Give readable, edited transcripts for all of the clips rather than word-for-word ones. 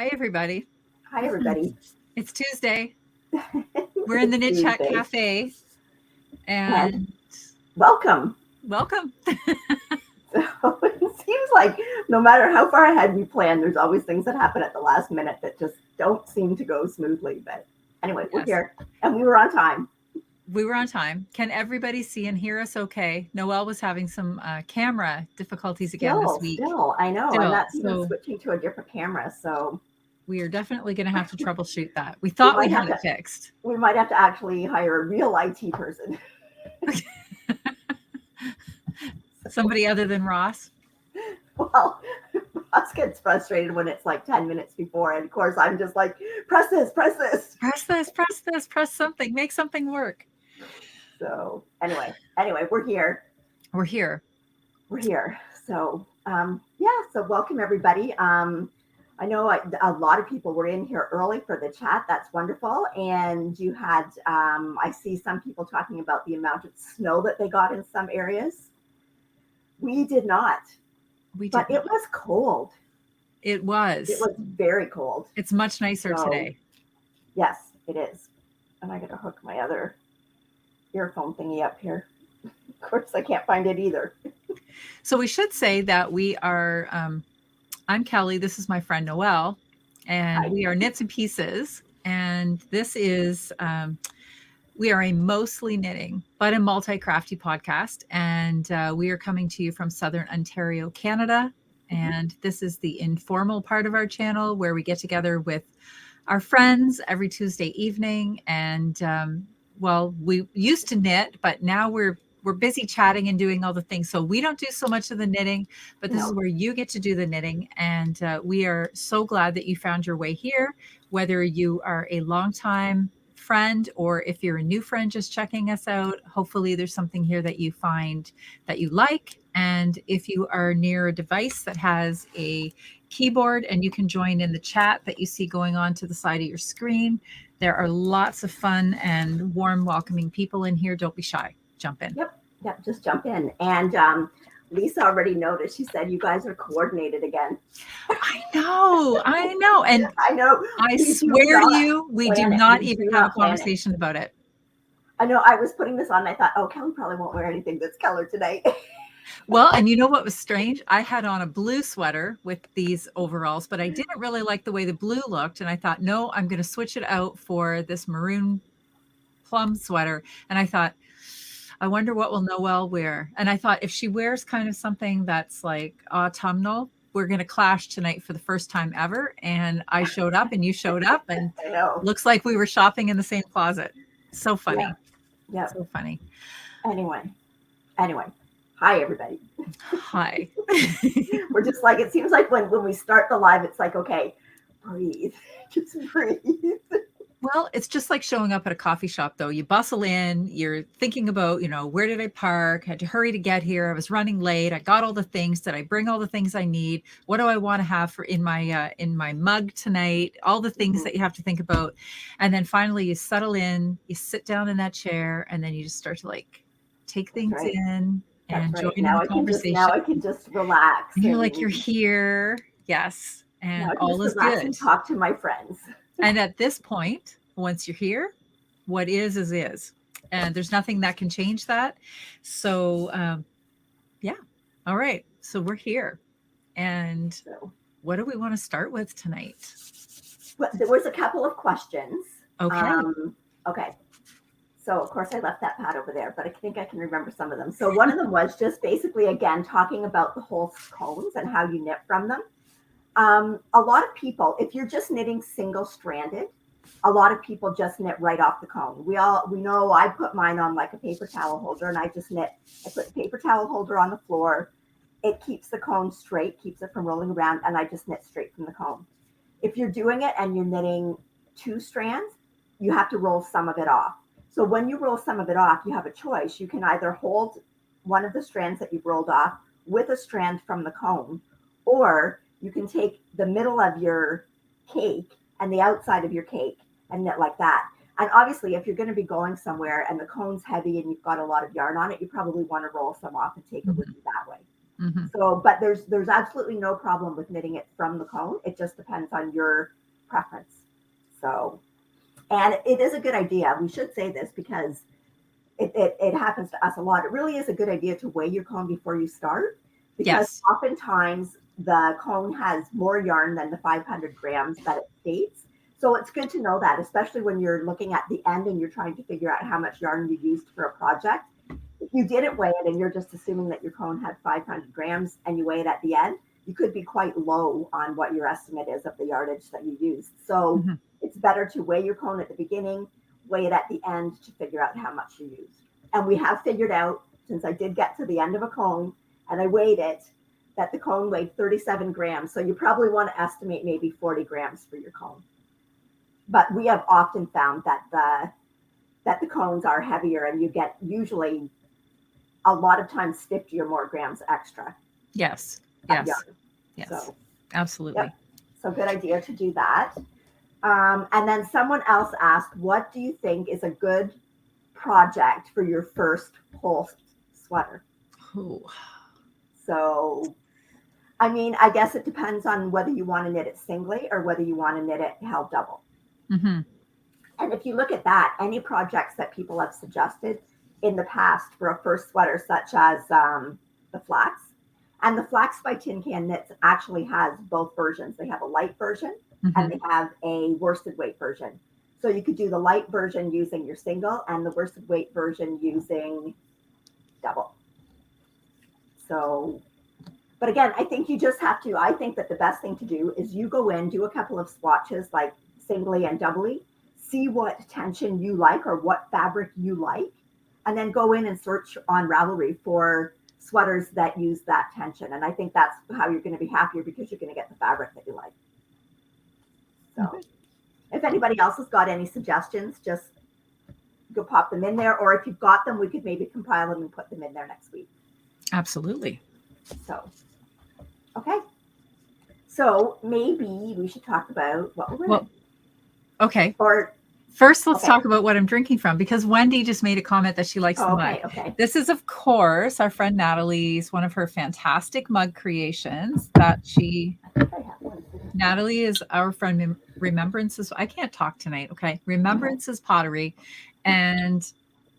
Hi, everybody. Hi, everybody. It's Tuesday. We're in the KnitChat Cafe. And welcome. Welcome. So it seems like no matter how far ahead we plan, there's always things that happen at the last minute that just don't seem to go smoothly. But anyway, we're here and we were on time. We were on time. Can everybody see and hear us okay? Noelle was having some camera difficulties again this week. Still, I know. And that's even switching to a different camera. So we are definitely going to have to troubleshoot that. We thought we had it fixed. We might have to actually hire a real IT person. Somebody other than Ross? Well, Ross gets frustrated when it's like 10 minutes before. And of course, I'm just like, press this, press this. Press this, press this, press something, make something work. So anyway, we're here. We're here. So, so welcome everybody. I know a lot of people were in here early for the chat. That's wonderful. And you had, I see some people talking about the amount of snow that they got in some areas. We did not. But it was cold. It was. It was very cold. It's much nicer today. Yes, it is. And I got to hook my other earphone thingy up here. Of course, I can't find it either. So we should say that we are, I'm Kelly. This is my friend Noelle. And we are Knits and Pieces. And this is, we are a mostly knitting, but a multi-crafty podcast. And we are coming to you from Southern Ontario, Canada. And this is the informal part of our channel where we get together with our friends every Tuesday evening. And we used to knit, but now we're busy chatting and doing all the things. So we don't do so much of the knitting, but this is where you get to do the knitting. And we are so glad that you found your way here, whether you are a longtime friend or if you're a new friend just checking us out. Hopefully there's something here that you find that you like. And if you are near a device that has a keyboard and you can join in the chat that you see going on to the side of your screen, there are lots of fun and warm, welcoming people in here. Don't be shy. Jump in. Yep, just jump in. And Lisa already noticed. She said you guys are coordinated again. I know. And I know. I swear to you, we do not even have a conversation about it. I know. I was putting this on and I thought, Kelly probably won't wear anything that's colored today. Well, and you know what was strange? I had on a blue sweater with these overalls, but I didn't really like the way the blue looked. And I thought, no, I'm going to switch it out for this maroon plum sweater. And I thought, I wonder what will Noelle wear? And I thought if she wears kind of something that's like autumnal, we're going to clash tonight for the first time ever. And I showed up and you showed up and looks like we were shopping in the same closet. So funny. Yeah. So funny. Anyway. Hi, everybody. Hi. We're just like, it seems like when we start the live, it's like, okay, breathe. Just breathe. Well, it's just like showing up at a coffee shop, though. You bustle in, you're thinking about, where did I park? Had to hurry to get here. I was running late. I got all the things. Did I bring all the things I need? What do I want to have for in my mug tonight? All the things that you have to think about. And then finally you settle in, you sit down in that chair, and then you just start to like take things in and join in the conversation. Now I can just relax. And you're like, you're here. Yes. And all is good. And talk to my friends. And at this point, once you're here, what is. And there's nothing that can change that. So, All right. So we're here. And what do we want to start with tonight? Well, there was a couple of questions. Okay. Okay. So, of course, I left that pad over there, but I think I can remember some of them. So one of them was just basically, again, talking about the whole cones and how you knit from them. A lot of people, if you're just knitting single-stranded, a lot of people just knit right off the cone. We know I put mine on like a paper towel holder and I just knit. I put the paper towel holder on the floor. It keeps the cone straight, keeps it from rolling around, and I just knit straight from the cone. If you're doing it and you're knitting 2 strands, you have to roll some of it off. So when you roll some of it off, you have a choice. You can either hold one of the strands that you've rolled off with a strand from the cone, or you can take the middle of your cake and the outside of your cake and knit like that. And obviously, if you're going to be going somewhere and the cone's heavy and you've got a lot of yarn on it, you probably want to roll some off and take it with you that way. So, but there's absolutely no problem with knitting it from the cone. It just depends on your preference. So, and it is a good idea. We should say this because it happens to us a lot. It really is a good idea to weigh your cone before you start, because Yes. oftentimes the cone has more yarn than the 500 grams that it states. So it's good to know that, especially when you're looking at the end and you're trying to figure out how much yarn you used for a project. If you didn't weigh it and you're just assuming that your cone had 500 grams and you weigh it at the end, you could be quite low on what your estimate is of the yardage that you used. So it's better to weigh your cone at the beginning, weigh it at the end to figure out how much you used. And we have figured out, since I did get to the end of a cone and I weighed it, that the cone weighed 37 grams. So you probably want to estimate maybe 40 grams for your cone. But we have often found that the cones are heavier and you get usually a lot of times 50 or more grams extra. Yes. Yes. Yes. So, absolutely. Yep. So good idea to do that. And then someone else asked, what do you think is a good project for your first whole sweater? Ooh. So, I mean, I guess it depends on whether you want to knit it singly or whether you want to knit it held double. And if you look at that, any projects that people have suggested in the past for a first sweater, such as the flax, and the Flax by Tin Can Knits actually has both versions. They have a light version and they have a worsted weight version. So you could do the light version using your single and the worsted weight version using double. So, but again, I think you just have to, I think that the best thing to do is you go in, do a couple of swatches like singly and doubly, see what tension you like or what fabric you like, and then go in and search on Ravelry for sweaters that use that tension. And I think that's how you're going to be happier, because you're going to get the fabric that you like. So if anybody else has got any suggestions, just go pop them in there. Or if you've got them, we could maybe compile them and put them in there next week. Absolutely. So, okay. So maybe we should talk about what we're wearing. Okay. Or first, let's talk about what I'm drinking from, because Wendy just made a comment that she likes the mug. Okay. This is, of course, our friend Natalie's, one of her fantastic mug creations that she... Natalie is our friend Remembrances. I can't talk tonight. Okay. Remembrances Pottery. And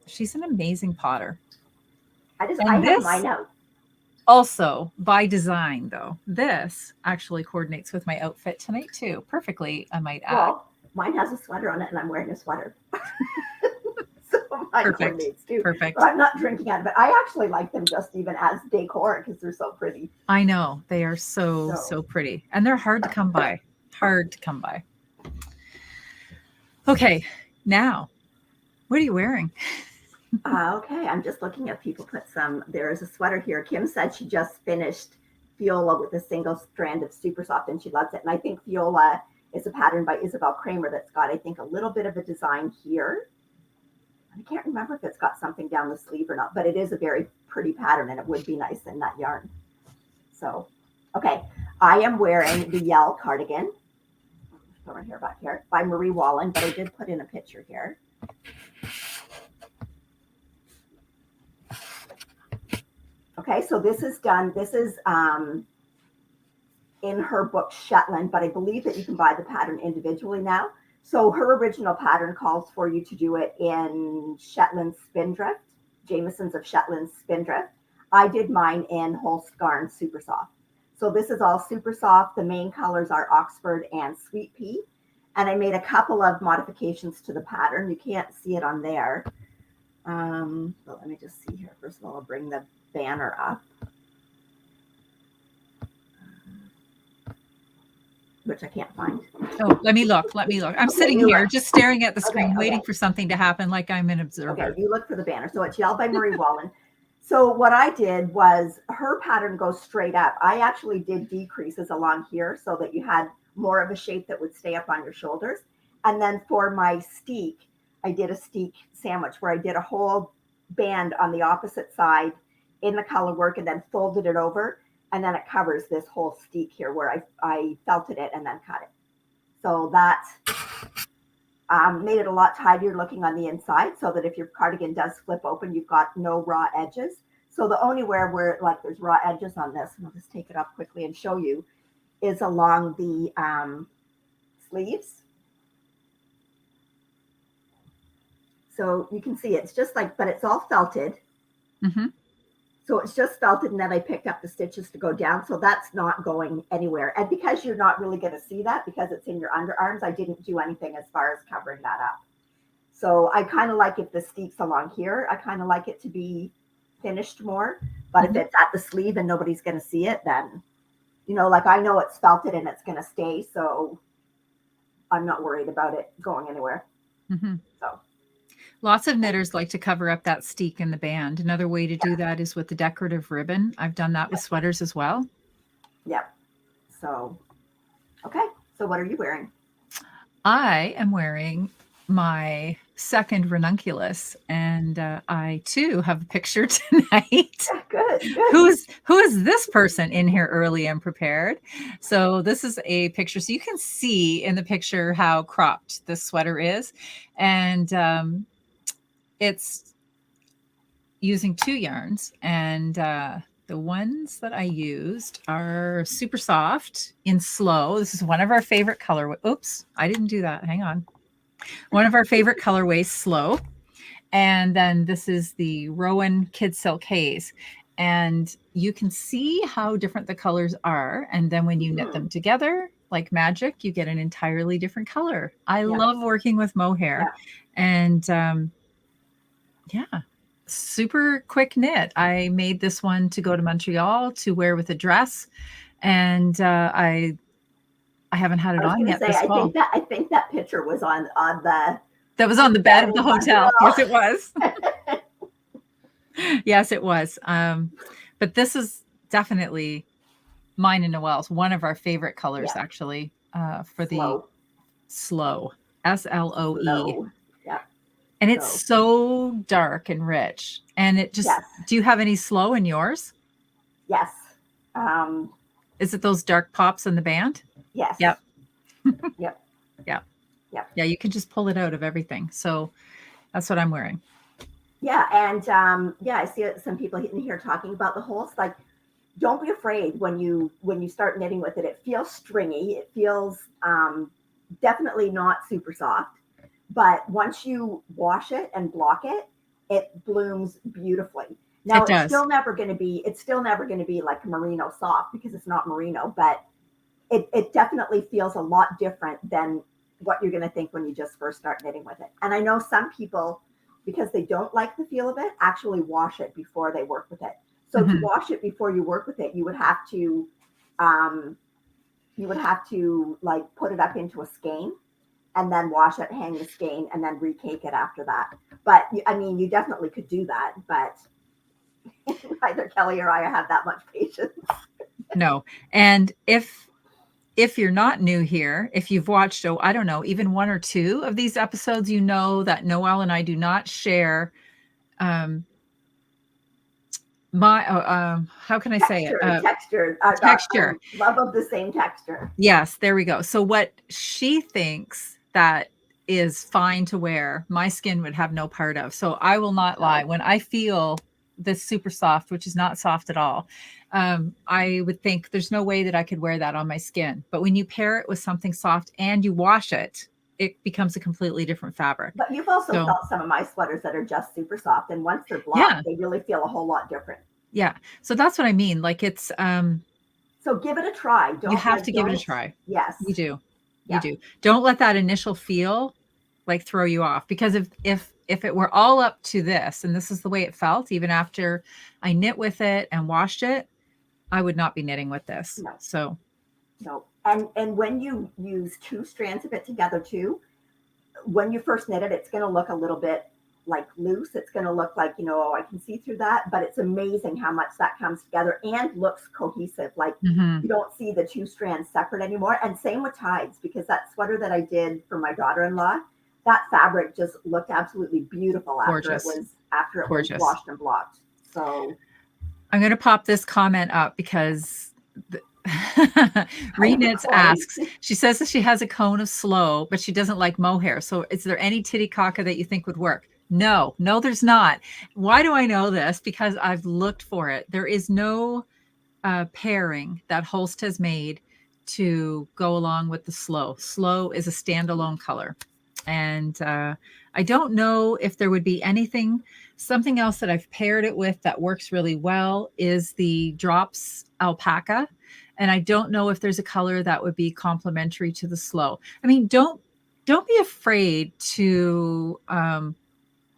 she's an amazing potter. I have mine out. Also, by design, though, this actually coordinates with my outfit tonight, too. Perfectly, I might add. Well, mine has a sweater on it, and I'm wearing a sweater. So mine coordinates, too. Perfect. But I'm not drinking out of it. I actually like them just even as decor because they're so pretty. I know. They are so pretty. And they're hard to come by. Okay. Now, what are you wearing? Okay, I'm just looking at people put some. There is a sweater here. Kim said she just finished Fiola with a single strand of super soft and she loves it. And I think Fiola is a pattern by Isabel Kramer that's got, I think, a little bit of a design here. I can't remember if it's got something down the sleeve or not, but it is a very pretty pattern and it would be nice in that yarn. So, okay, I am wearing the Yell cardigan. Put my hair back here, by Marie Wallen, but I did put in a picture here. Okay, so this is done. This is in her book Shetland, but I believe that you can buy the pattern individually now. So her original pattern calls for you to do it in Shetland Spindrift, Jameson's of Shetland Spindrift. I did mine in Holst Garn Super Soft. So this is all super soft. The main colors are Oxford and Sweet Pea. And I made a couple of modifications to the pattern. You can't see it on there. But let me just see here. First of all, I'll bring the banner up. Which I can't find. Oh, let me look. I'm sitting here just staring at the screen, waiting for something to happen like I'm an observer. Okay, you look for the banner. So it's Yell by Marie Wallen. So what I did was her pattern goes straight up. I actually did decreases along here so that you had more of a shape that would stay up on your shoulders. And then for my steek, I did a steek sandwich where I did a whole band on the opposite side in the color work and then folded it over. And then it covers this whole steek here where I felted it and then cut it. So that made it a lot tidier looking on the inside so that if your cardigan does flip open, you've got no raw edges. So the only where like there's raw edges on this, and I'll just take it up quickly and show you, is along the sleeves. So you can see it's just like, but it's all felted. Mm-hmm. So it's just felted, and then I picked up the stitches to go down. So that's not going anywhere. And because you're not really going to see that because it's in your underarms, I didn't do anything as far as covering that up. So I kind of like if the steeps along here, I kind of like it to be finished more. But if it's at the sleeve and nobody's going to see it, then, you know, like I know it's felted and it's going to stay. So I'm not worried about it going anywhere. Mm-hmm. So. Lots of knitters like to cover up that steek in the band. Another way to do that is with the decorative ribbon. I've done that with sweaters as well. Yep. So, okay. So what are you wearing? I am wearing my second ranunculus, and I too have a picture tonight. Good. Who is this person in here early and prepared? So this is a picture. So you can see in the picture how cropped this sweater is. And it's using 2 yarns, and the ones that I used are super soft in slow. This is one of our favorite color. Oops, I didn't do that. Hang on. One of our favorite colorways, slow. And then this is the Rowan Kid Silk Haze. And you can see how different the colors are. And then when you knit them together, like magic, you get an entirely different color. I love working with mohair. And yeah, super quick knit. I made this one to go to Montreal to wear with a dress. And I haven't had it on yet this fall. I think that picture was on the... That was on the bed of the hotel. Yes, it was. Yes, it was. But this is definitely mine and Noelle's, one of our favorite colors, actually, for the slow, SLOE. Yeah. And it's so dark and rich. And it just, do you have any slow in yours? Yes. Is it those dark pops in the band? Yes. Yep. Yep. Yep. Yep. Yeah, you can just pull it out of everything. So that's what I'm wearing. Yeah. And I see some people in here talking about the holes. Like, don't be afraid when you start knitting with it. It feels stringy. It feels definitely not super soft. But once you wash it and block it, it blooms beautifully. Now it's still never going to be like merino soft because it's not merino, but it definitely feels a lot different than what you're going to think when you just first start knitting with it. And I know some people, because they don't like the feel of it, actually wash it before they work with it. So to wash it before you work with it, you would have to like put it up into a skein and then wash it, hang the skein, and then recake it after that. But I mean, you definitely could do that, but neither Kelly or I have that much patience. No. And if you're not new here, if you've watched, I don't know, even 1 or 2 of these episodes, you know that Noelle and I do not share how can I say it? Texture. Love of the same texture. Yes, there we go. So what she thinks that is fine to wear, my skin would have no part of. So I will not lie. When I feel this super soft, which is not soft at all, I would think there's no way that I could wear that on my skin. But when you pair it with something soft and you wash it, it becomes a completely different fabric. But you've also felt some of my sweaters that are just super soft. And once they're blocked, they really feel a whole lot different. Yeah. So that's what I mean. Like it's... so give it a try. You have to give it a try. Yes. You do. You do. Don't let that initial feel like throw you off. Because if it were all up to this, and this is the way it felt, even after I knit with it and washed it, I would not be knitting with this. No. So... No. And when you use 2 strands of it together too, when you first knit it, it's going to look a little bit like loose. It's going to look like, I can see through that, but it's amazing how much that comes together and looks cohesive. Like you don't see the 2 strands separate anymore. And same with ties, because that sweater that I did for my daughter-in-law, that fabric just looked absolutely beautiful after it was washed and blocked. So I'm going to pop this comment up because Reknits asks, she says that she has a cone of slow, but she doesn't like mohair. So is there any titty caca that you think would work? No, there's not. Why do I know this? Because I've looked for it. There is no pairing that Holst has made to go along with the slow. Slow is a standalone color. And I don't know if there would be something else that I've paired it with that works really well is the Drops Alpaca. And I don't know if there's a color that would be complementary to the slow. I mean, don't be afraid to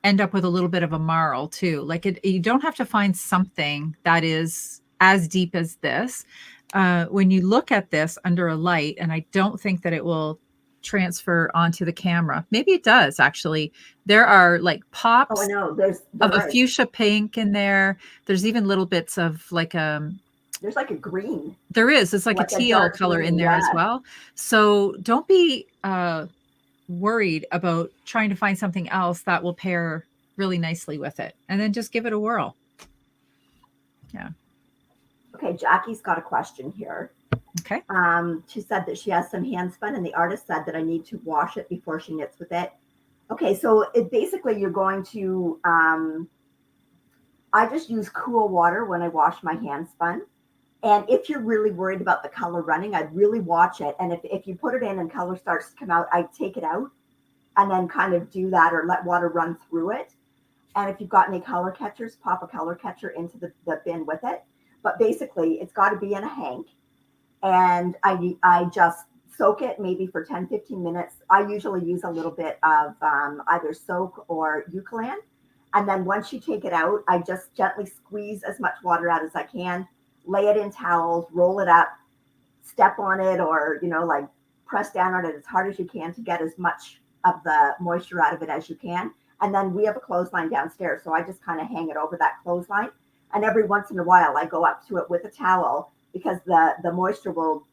end up with a little bit of a marl too. Like you don't have to find something that is as deep as this. When you look at this under a light, and I don't think that it will transfer onto the camera. Maybe it does actually. There are like pops Oh, I know. of a fuchsia pink in there. There's even little bits of like there's like a green. There is. It's like a teal color in there as well. So don't be worried about trying to find something else that will pair really nicely with it, and then just give it a whirl. Yeah. Okay, Jackie's got a question here. Okay. She said that she has some hand spun, and the artist said that I need to wash it before she knits with it. Okay, so basically you're going to I just use cool water when I wash my hand spun. And if you're really worried about the color running, I'd really watch it. And if you put it in and color starts to come out, I'd take it out and then kind of do that, or let water run through it. And if you've got any color catchers, pop a color catcher into the bin with it. But basically, it's got to be in a hank. And I just soak it maybe for 10, 15 minutes. I usually use a little bit of either soak or eucalyptus. And then once you take it out, I just gently squeeze as much water out as I can, lay it in towels, roll it up, step on it, or, like press down on it as hard as you can to get as much of the moisture out of it as you can. And then we have a clothesline downstairs. So I just kind of hang it over that clothesline. And every once in a while, I go up to it with a towel, because the moisture will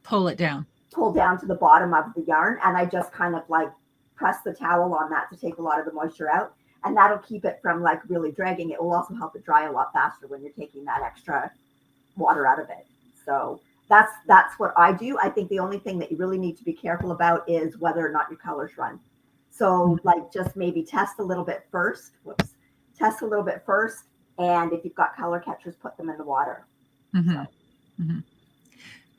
pull down to the bottom of the yarn. And I just kind of like press the towel on that to take a lot of the moisture out. And that'll keep it from like really dragging. It will also help it dry a lot faster when you're taking that extra water out of it. So that's what I do. I think the only thing that you really need to be careful about is whether or not your colors run. So like just maybe test a little bit first. Test a little bit first. And if you've got color catchers, put them in the water. Mm-hmm. So. Mm-hmm.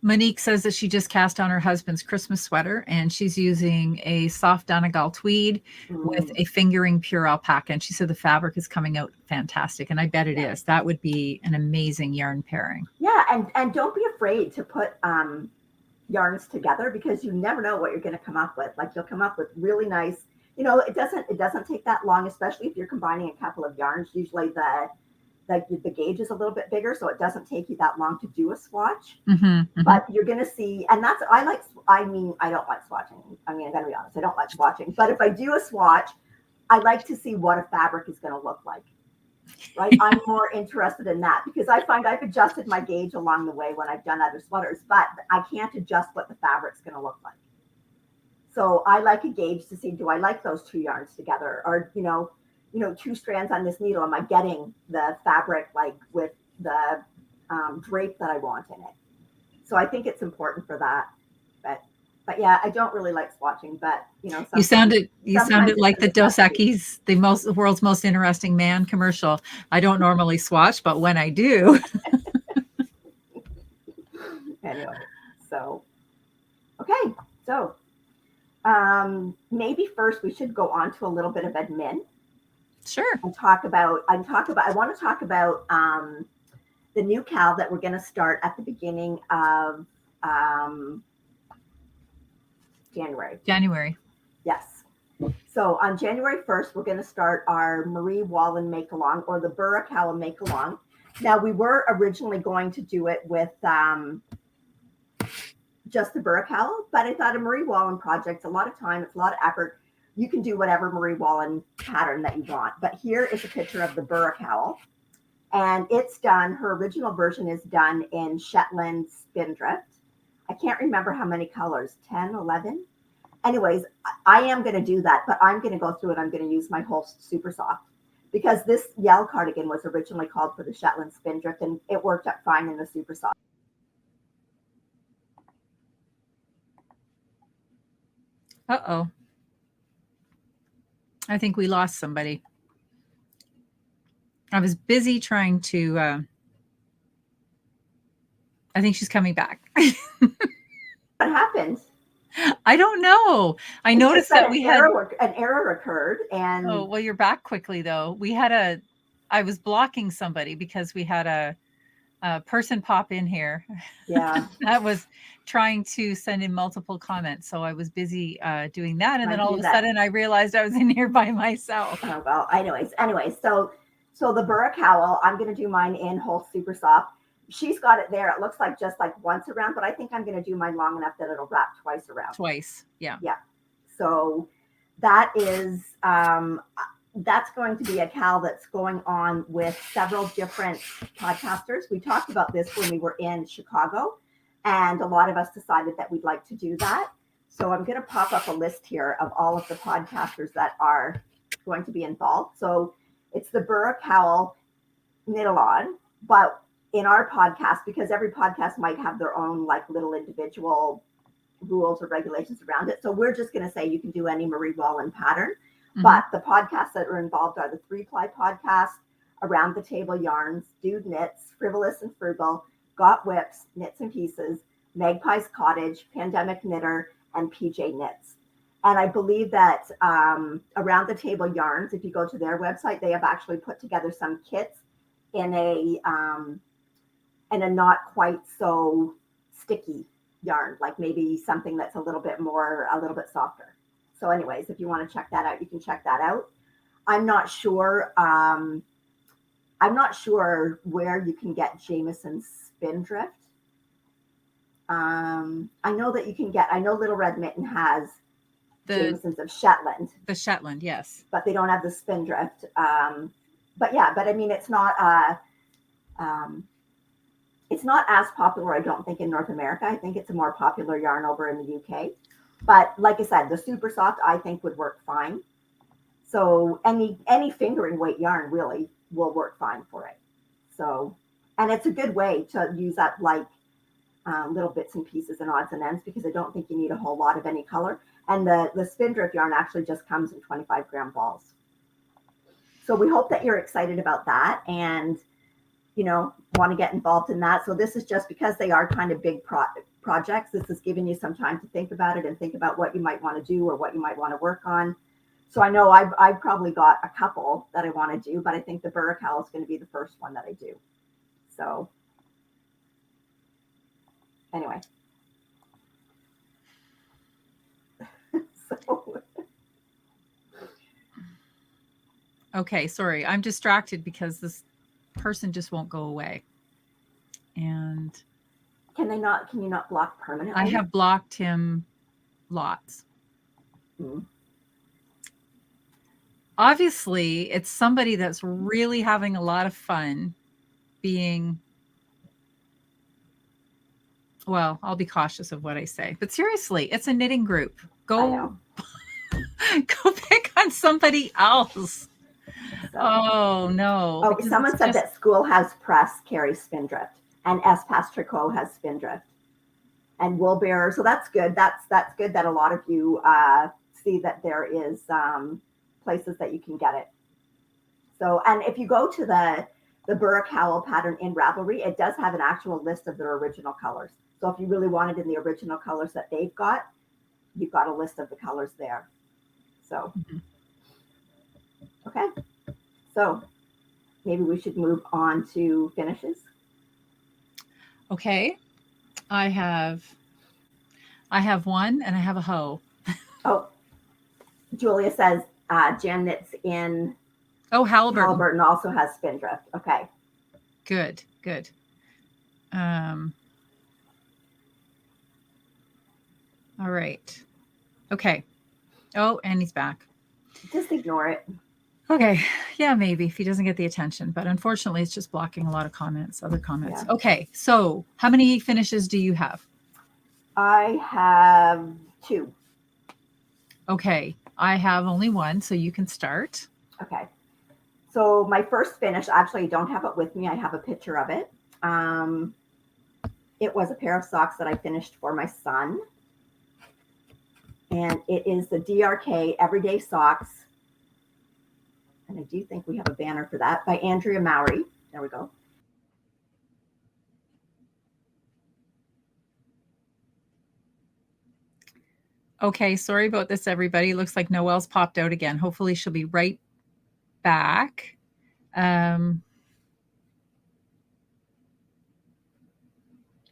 Monique says that she just cast on her husband's Christmas sweater, and she's using a soft Donegal tweed with a fingering pure alpaca. And she said the fabric is coming out fantastic. And I bet it is. That would be an amazing yarn pairing. Yeah. And don't be afraid to put yarns together, because you never know what you're going to come up with. Like you'll come up with really nice, it doesn't take that long, especially if you're combining a couple of yarns. Usually the gauge is a little bit bigger, so it doesn't take you that long to do a swatch. But you're going to see, and I don't like swatching. I got to be honest, I don't like swatching. But if I do a swatch, I like to see what a fabric is going to look like. Right? I'm more interested in that, because I find I've adjusted my gauge along the way when I've done other sweaters, but I can't adjust what the fabric's going to look like. So I like a gauge to see, do I like those two yarns together? Or, 2 strands on this needle, am I getting the fabric like with the drape that I want in it? So I think it's important for that. But yeah, I don't really like swatching, but you sounded like the Dos Equis, the world's most interesting man commercial. I don't normally swatch, but when I do. Anyway, so okay, so maybe first we should go on to a little bit of admin. Sure. And I want to talk about the new cal that we're going to start at the beginning of January. Yes. So on January 1st, we're going to start our Marie Wallen Makealong, or the Burra Cal Makealong. Now, we were originally going to do it with just the Burra Cal, but I thought a Marie Wallen project's a lot of time, it's a lot of effort. You can do whatever Marie Wallen pattern that you want. But here is a picture of the Burra Cowl. And it's done, her original version is done in Shetland Spindrift. I can't remember how many colors, 10, 11? Anyways, I am going to do that, but I'm going to go through it. I'm going to use my Holst Super Soft, because this yell cardigan was originally called for the Shetland Spindrift, and it worked out fine in the Super Soft. Uh-oh. I think we lost somebody. I was busy trying to, I think she's coming back. What happened? I don't know. I It noticed that an error occurred, and oh, well, you're back quickly though. I was blocking somebody because we had a person pop in here. Yeah. That was trying to send in multiple comments. So I was busy doing that. And then all of a sudden I realized I was in here by myself. Oh, well, anyways. So the Burra Cowl, I'm going to do mine in whole super soft. She's got it there. It looks like just like once around, but I think I'm going to do mine long enough that it'll wrap twice around. Twice. Yeah. Yeah. So that is, that's going to be a cowl that's going on with several different podcasters. We talked about this when we were in Chicago, and a lot of us decided that we'd like to do that. So I'm going to pop up a list here of all of the podcasters that are going to be involved. So it's the Burra Cowl knit-along, but in our podcast, because every podcast might have their own like little individual rules or regulations around it. So we're just going to say you can do any Marie Wallin pattern. Mm-hmm. But the podcasts that are involved are the 3-Ply podcast, Around the Table Yarns, Dude Knits, Frivolous and Frugal, Got Whips, Knits and Pieces, Magpie's Cottage, Pandemic Knitter, and PJ Knits. And I believe that Around the Table Yarns, if you go to their website, they have actually put together some kits in a not quite so sticky yarn, like maybe something that's a little bit softer. So anyways, if you want to check that out, you can check that out. I'm not sure where you can get Jameson's Spindrift. I know that you can get, I know Little Red Mitten has Jameson's of Shetland. The Shetland, yes. But they don't have the Spindrift. But I mean, it's not as popular, I don't think, in North America. I think it's a more popular yarn over in the UK. But like I said, the super soft, I think, would work fine. So any fingering weight yarn really will work fine for it. So, and it's a good way to use up like little bits and pieces and odds and ends, because I don't think you need a whole lot of any color. And the Spindrift yarn actually just comes in 25-gram balls. So we hope that you're excited about that and, want to get involved in that. So this is just because they are kind of big projects. This is giving you some time to think about it and think about what you might want to do or what you might want to work on. So I know I've probably got a couple that I want to do, but I think the Burra Cowl is going to be the first one that I do. So anyway. Okay, sorry. I'm distracted because this person just won't go away. And can you not block permanently? I have blocked him lots. Mm-hmm. Obviously, it's somebody that's really having a lot of fun being, well, I'll be cautious of what I say, but seriously, it's a knitting group. Go pick on somebody else. So. Oh, no. Oh, someone said that Schoolhouse Press carries Spindrift and Espace Tricot has Spindrift and Wool Bearer. So that's good. That's good that a lot of you see that there is places that you can get it. So, and if you go to the Burra Cowl pattern in Ravelry, it does have an actual list of their original colors. So if you really wanted in the original colors that they've got, you've got a list of the colors there. So, okay. So maybe we should move on to finishes. Okay. I have one and I have a hoe. Oh, Julia says Jan knits in Halliburton also has Spindrift. Okay. Good. All right. Okay. Oh, and he's back. Just ignore it. Okay. Yeah, maybe if he doesn't get the attention, but unfortunately it's just blocking a lot of other comments. Yeah. Okay. So how many finishes do you have? I have 2. Okay. I have only 1, so you can start. Okay. So my first finish, actually I don't have it with me. I have a picture of it. It was a pair of socks that I finished for my son. And it is the DRK Everyday Socks And I do think we have a banner for that by Andrea Mowry. There we go. Okay, sorry about this, everybody. Looks like Noelle's popped out again. Hopefully she'll be right back.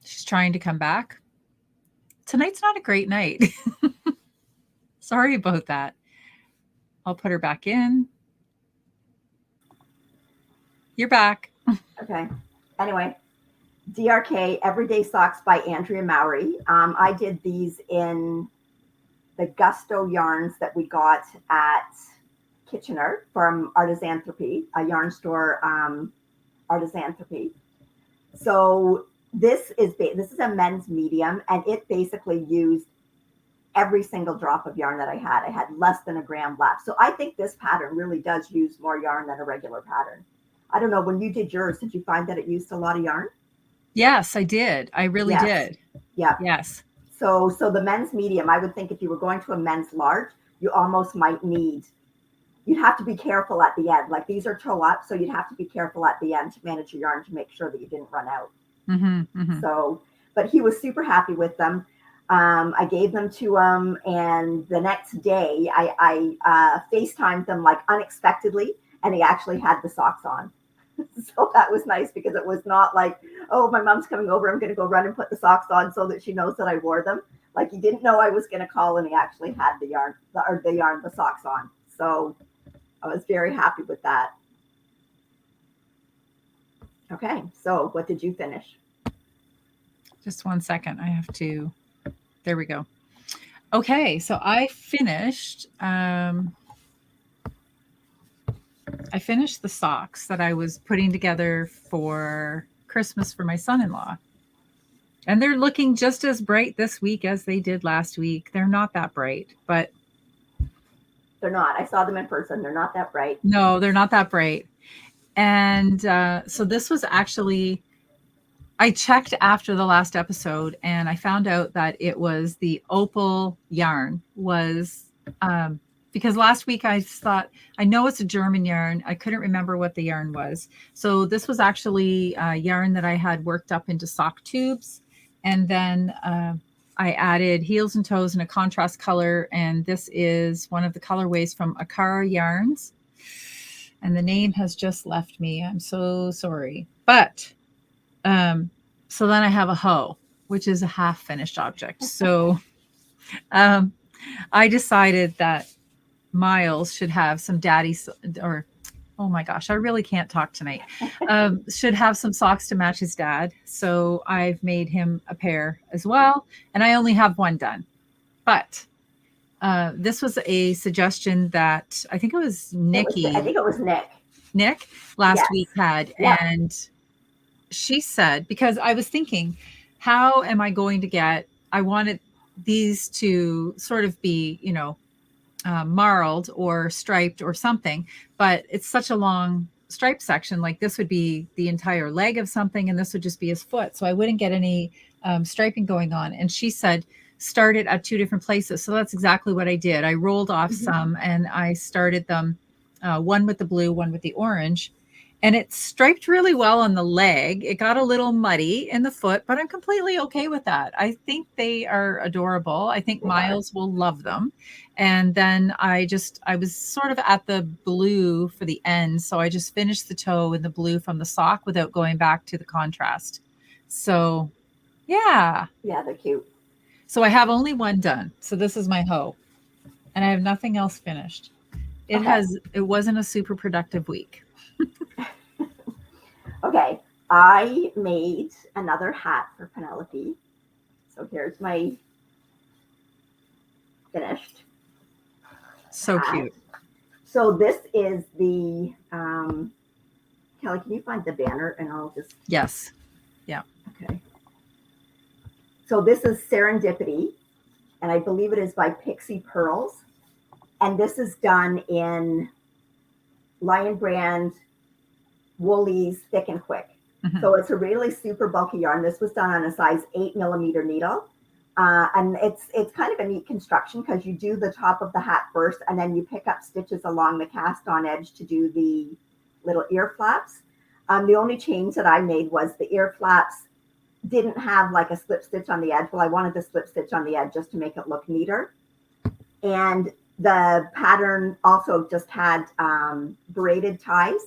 She's trying to come back. Tonight's not a great night. Sorry about that. I'll put her back in. You're back. Okay. Anyway, DRK Everyday Socks by Andrea Mowry. I did these in the Gusto yarns that we got at Kitchener from Artisanthropy, a yarn store, Artisanthropy. So this is a men's medium, and it basically used every single drop of yarn that I had. I had less than a gram left. So I think this pattern really does use more yarn than a regular pattern. I don't know, when you did yours, did you find that it used a lot of yarn? Yes, I did. I really did. Yeah. Yes. So the men's medium, I would think if you were going to a men's large, you almost might need, you'd have to be careful at the end. Like these are toe up, so you'd have to be careful at the end to manage your yarn to make sure that you didn't run out. So, but he was super happy with them. I gave them to him, and the next day I FaceTimed them like unexpectedly, and he actually had the socks on. So that was nice because it was not like, oh, my mom's coming over, I'm going to go run and put the socks on so that she knows that I wore them. Like he didn't know I was going to call, and he actually had the socks on. So I was very happy with that. Okay, so what did you finish? Just 1 second. I have to. There we go. Okay, so I finished. I finished the socks that I was putting together for Christmas for my son-in-law. And they're looking just as bright this week as they did last week. They're not that bright, but they're not. I saw them in person. They're not that bright. No, they're not that bright. And so this was actually, I checked after the last episode and I found out that it was the opal yarn was, because last week I thought, I know it's a German yarn. I couldn't remember what the yarn was. So this was actually a yarn that I had worked up into sock tubes. And then I added heels and toes in a contrast color. And this is one of the colorways from Akara Yarns. And the name has just left me. I'm so sorry. But so then I have a hoe, which is a half finished object. So I decided that Miles should have some oh my gosh, I really can't talk tonight. Should have some socks to match his dad. So I've made him a pair as well. And I only have one done. But this was a suggestion that I think it was Nikki. I think it was Nick. Nick last week had. Yeah. And she said, because I was thinking, how am I going to get, I wanted these to sort of be, you know, marled or striped or something, but it's such a long stripe section. Like this would be the entire leg of something and this would just be his foot. So I wouldn't get any striping going on. And she said, start it at two different places. So that's exactly what I did. I rolled off some and I started them, one with the blue, one with the orange. And it striped really well on the leg. It got a little muddy in the foot, but I'm completely okay with that. I think they are adorable. I think Miles will love them. And then I was sort of at the blue for the end. So I just finished the toe in the blue from the sock without going back to the contrast. So yeah. Yeah, they're cute. So I have only one done. So this is my hoe. And I have nothing else finished. It wasn't a super productive week. Okay, I made another hat for Penelope. So here's my finished. So hat. Cute. So this is the, Kelly, can you find the banner and I'll just. Yes. Yeah. Okay. So this is Serendipity, and I believe it is by Pixie Pearls. And this is done in Lion Brand Woolies Thick and Quick. So it's a really super bulky yarn. This was done on a size 8mm needle. And it's kind of a neat construction because you do the top of the hat first, and then you pick up stitches along the cast on edge to do the little ear flaps. The only change that I made was the ear flaps didn't have like a slip stitch on the edge. Well, I wanted the slip stitch on the edge just to make it look neater. And the pattern also just had braided ties.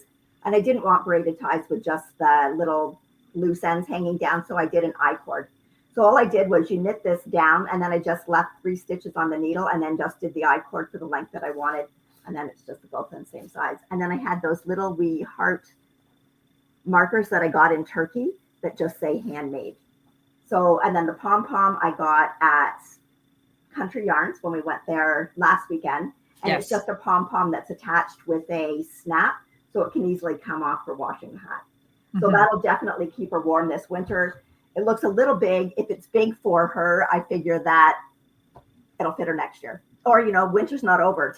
And I didn't want braided ties with just the little loose ends hanging down. So I did an I-cord. So all I did was you knit this down, and then I just left 3 stitches on the needle and then just did the I-cord for the length that I wanted. And then it's just both in the same size. And then I had those little wee heart markers that I got in Turkey that just say handmade. So, and then the pom-pom I got at Country Yarns when we went there last weekend. And It's just a pom-pom that's attached with a snap, so it can easily come off for washing the hat. So that'll definitely keep her warm this winter. It looks a little big. If it's big for her, I figure that it'll fit her next year. Or, you know, winter's not over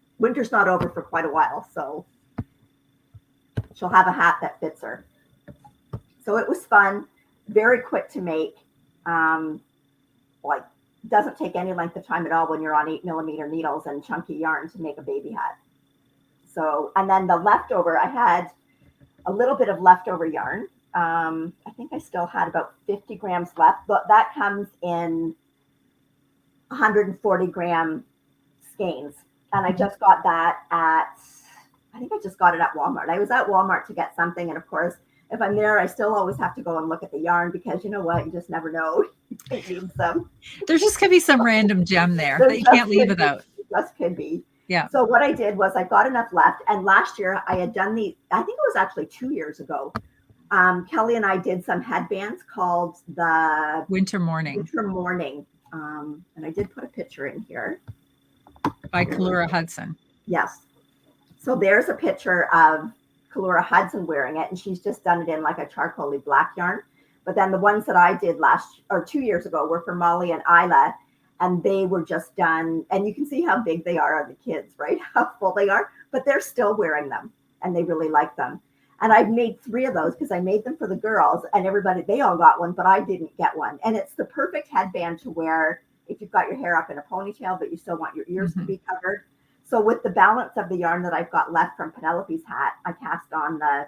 for quite a while. So she'll have a hat that fits her. So it was fun, very quick to make. Like, doesn't take any length of time at all when you're on 8mm needles and chunky yarn to make a baby hat. So, and then the leftover, I had a little bit of leftover yarn. I think I still had about 50 grams left, but that comes in 140 gram skeins. And I just got that I think I just got it at Walmart. I was at Walmart to get something. And of course, if I'm there, I still always have to go and look at the yarn because you know what? You just never know. You need some. There just could be some random gem there that you can't leave without. Just could be. Yeah. So what I did was I got enough left. And last year I had done I think it was actually 2 years ago. Kelly and I did some headbands called the Winter Morning. And I did put a picture in here. By Kalura Hudson. Yes. So there's a picture of Kalura Hudson wearing it, and she's just done it in like a charcoaly black yarn. But then the ones that I did 2 years ago were for Molly and Isla, and they were just done. And you can see how big they are on the kids, right? How full they are, but they're still wearing them, and they really like them. And I've made 3 of those because I made them for the girls, and they all got one, but I didn't get one. And it's the perfect headband to wear if you've got your hair up in a ponytail, but you still want your ears to be covered. So with the balance of the yarn that I've got left from Penelope's hat, I cast on the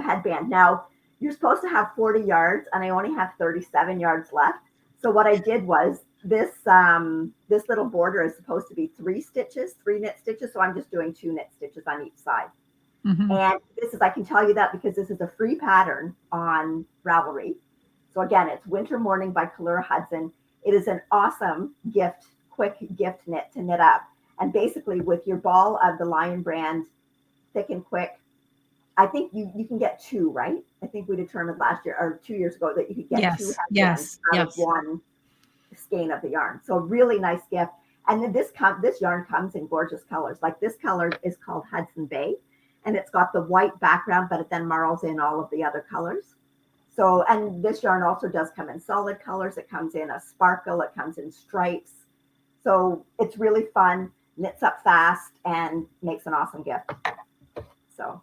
headband. Now, you're supposed to have 40 yards, and I only have 37 yards left. So what I did was this little border is supposed to be 3 knit stitches. So I'm just doing 2 knit stitches on each side. And I can tell you that because this is a free pattern on Ravelry. So again, it's Winter Morning by Kalura Hudson. It is an awesome quick gift knit to knit up. And basically with your ball of the Lion brand, thick and quick, I think you can get 2, right? I think we determined last year or 2 years ago that you could get 2 headbands out of 1 skein of the yarn. So really nice gift. And then this yarn comes in gorgeous colors. Like this color is called Hudson Bay. And it's got the white background, but it then marls in all of the other colors. So, and this yarn also does come in solid colors. It comes in a sparkle. It comes in stripes. So it's really fun, knits up fast, and makes an awesome gift. So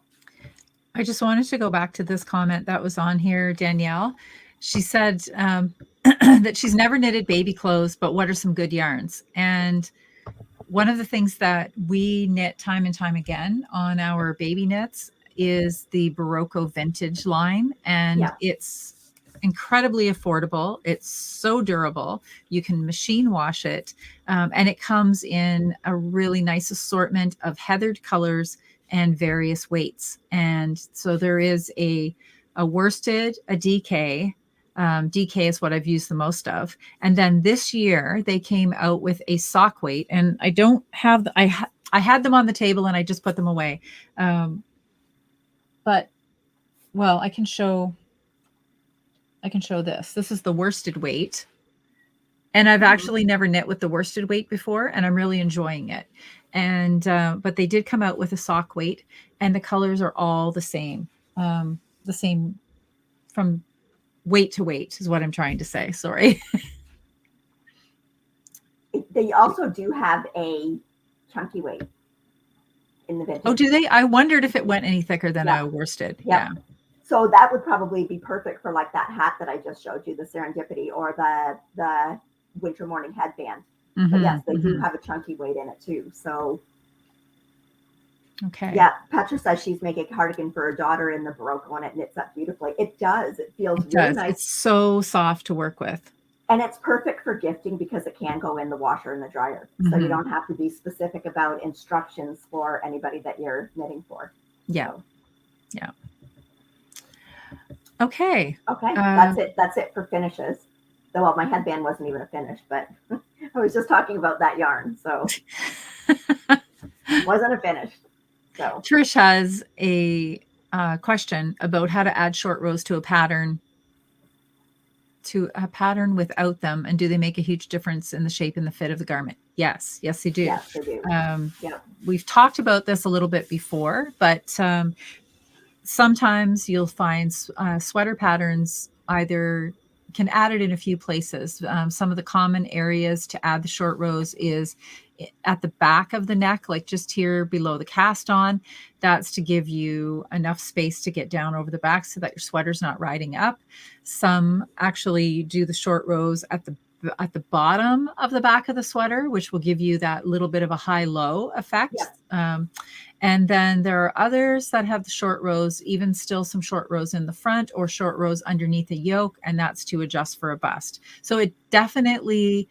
I just wanted to go back to this comment that was on here, Danielle. She said that she's never knitted baby clothes, but what are some good yarns? And one of the things that we knit time and time again on our baby knits is the Barocco vintage line. And it's incredibly affordable. It's so durable. You can machine wash it. And it comes in a really nice assortment of heathered colors and various weights. And so there is a worsted, a DK. DK is what I've used the most of. And then this year they came out with a sock weight, and I don't have, I had them on the table and I just put them away. But well, I can show this. This is the worsted weight. And I've actually never knit with the worsted weight before, and I'm really enjoying it. And, but they did come out with a sock weight, and the colors are all the same from weight to weight is what I'm trying to say. Sorry. They also do have a chunky weight in the vintage. Oh, do they? I wondered if it went any thicker than a worsted. Yeah. So that would probably be perfect for like that hat that I just showed you, the Serendipity, or the winter morning headband. But yes, they do have a chunky weight in it too. So okay. Yeah, Petra says she's making a cardigan for her daughter in the Baroque one. It knits up beautifully. It does. It feels really nice. It's so soft to work with. And it's perfect for gifting because it can go in the washer and the dryer. So you don't have to be specific about instructions for anybody that you're knitting for. Yeah. So. Yeah. Okay. That's it. That's it for finishes. Well, my headband wasn't even a finish, but I was just talking about that yarn. So wasn't a finish. So Trish has a question about how to add short rows to a pattern without them, and do they make a huge difference in the shape and the fit of the garment? Yes, they do. Yes, they do. We've talked about this a little bit before, but sometimes you'll find sweater patterns either can add it in a few places. Some of the common areas to add the short rows is at the back of the neck, like just here below the cast on. That's to give you enough space to get down over the back so that your sweater's not riding up. Some actually do the short rows at the bottom of the back of the sweater, which will give you that little bit of a high-low effect. And then there are others that have the short rows, even still some short rows in the front or short rows underneath the yoke, and that's to adjust for a bust. So it definitely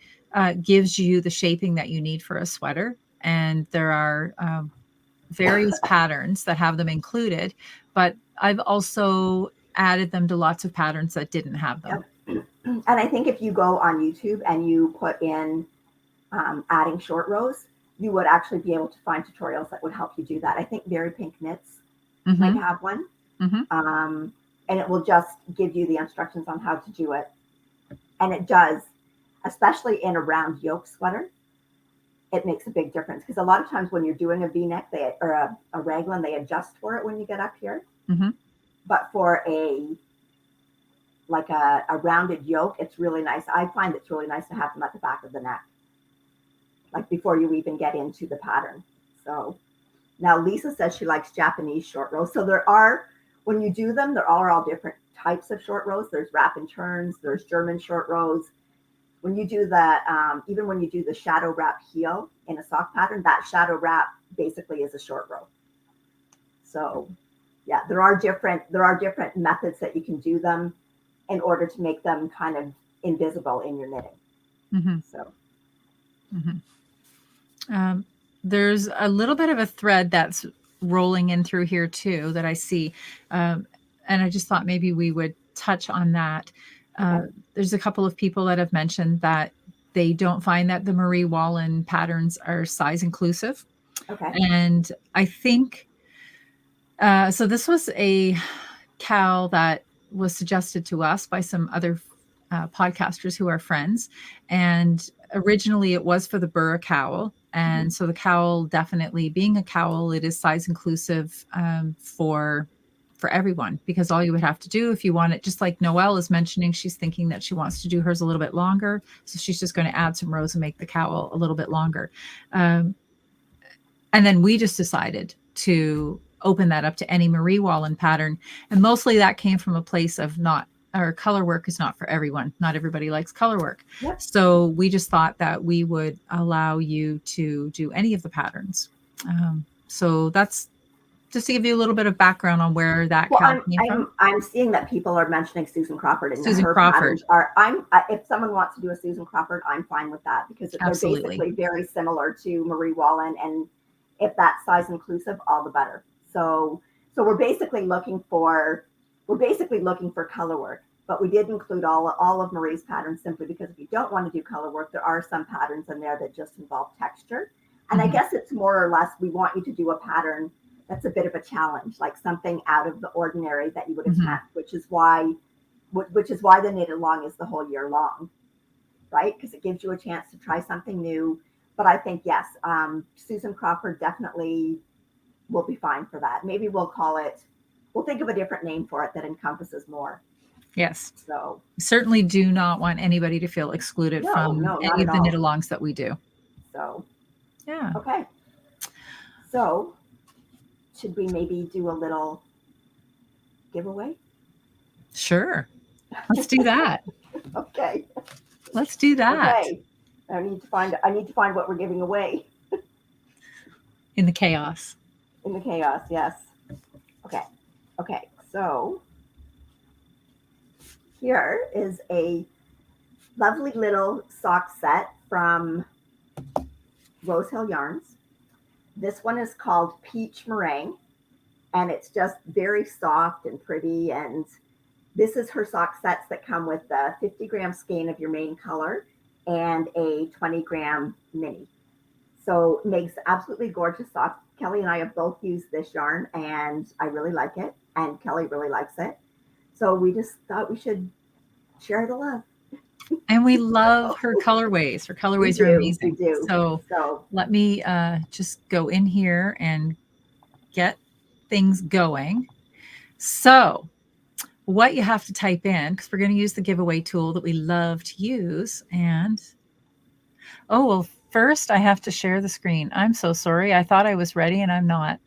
gives you the shaping that you need for a sweater. And there are various patterns that have them included, but I've also added them to lots of patterns that didn't have them. And I think if you go on YouTube and you put in adding short rows, you would actually be able to find tutorials that would help you do that. I think Berry Pink Knits might have one. And it will just give you the instructions on how to do it. And it does, especially in a round yoke sweater, it makes a big difference. Because a lot of times when you're doing a V-neck or a raglan, they adjust for it when you get up here. But for a rounded yoke, it's really nice. I find it's really nice to have them at the back of the neck, like before you even get into the pattern. So now Lisa says she likes Japanese short rows. So there are, when you do them, there are all different types of short rows. There's wrap and turns, there's German short rows. When you do the, even when you do the shadow wrap heel in a sock pattern, that shadow wrap basically is a short row. So yeah, there are different methods that you can do them in order to make them kind of invisible in your knitting. So. There's a little bit of a thread that's rolling in through here too that I see. And I just thought maybe we would touch on that. There's a couple of people that have mentioned that they don't find that the Marie Wallin patterns are size inclusive. And I think, so this was a cowl that was suggested to us by some other podcasters who are friends. And originally it was for the Burra cowl. And so the cowl, definitely being a cowl, it is size inclusive for everyone, because all you would have to do if you want it, just like Noelle is mentioning, she's thinking that she wants to do hers a little bit longer. So she's just going to add some rows and make the cowl a little bit longer. And then we just decided to open that up to any Marie Wallin pattern. And mostly that came from a place of our color work is not for everyone. Not everybody likes color work. So we just thought that we would allow you to do any of the patterns. So that's just to give you a little bit of background on where that came from. I'm seeing that people are mentioning Susan Crawford, and Susan her Crawford. patterns are. If someone wants to do a Susan Crawford, I'm fine with that, because they're basically very similar to Marie Wallin, and if that's size inclusive, all the better. So we're basically looking for color work, but we did include all of Marie's patterns simply because if you don't want to do color work, there are some patterns in there that just involve texture. And I guess it's more or less, we want you to do a pattern that's a bit of a challenge, like something out of the ordinary that you would expect, which is why the knit along is the whole year long, right? Because it gives you a chance to try something new. But I think, yes, Susan Crawford definitely will be fine for that. Maybe we'll think of a different name for it that encompasses more. Yes. So certainly do not want anybody to feel excluded from any of the knit alongs that we do. So, yeah. Okay. So should we maybe do a little giveaway? Sure. Let's do that. Okay. Let's do that. Okay. I need to find what we're giving away In the chaos. in the chaos. Yes. Okay. Okay. So here is a lovely little sock set from Rose Hill Yarns. This one is called Peach Meringue, and it's just very soft and pretty. And this is her sock sets that come with a 50-gram skein of your main color and a 20-gram mini. So makes absolutely gorgeous socks. Kelly and I have both used this yarn, and I really like it, and Kelly really likes it. So we just thought we should share the love. And we love her colorways. Her colorways are amazing. We do. So let me just go in here and get things going. So what you have to type in, because we're going to use the giveaway tool that we love to use. And, oh, well, first I have to share the screen. I'm so sorry. I thought I was ready and I'm not.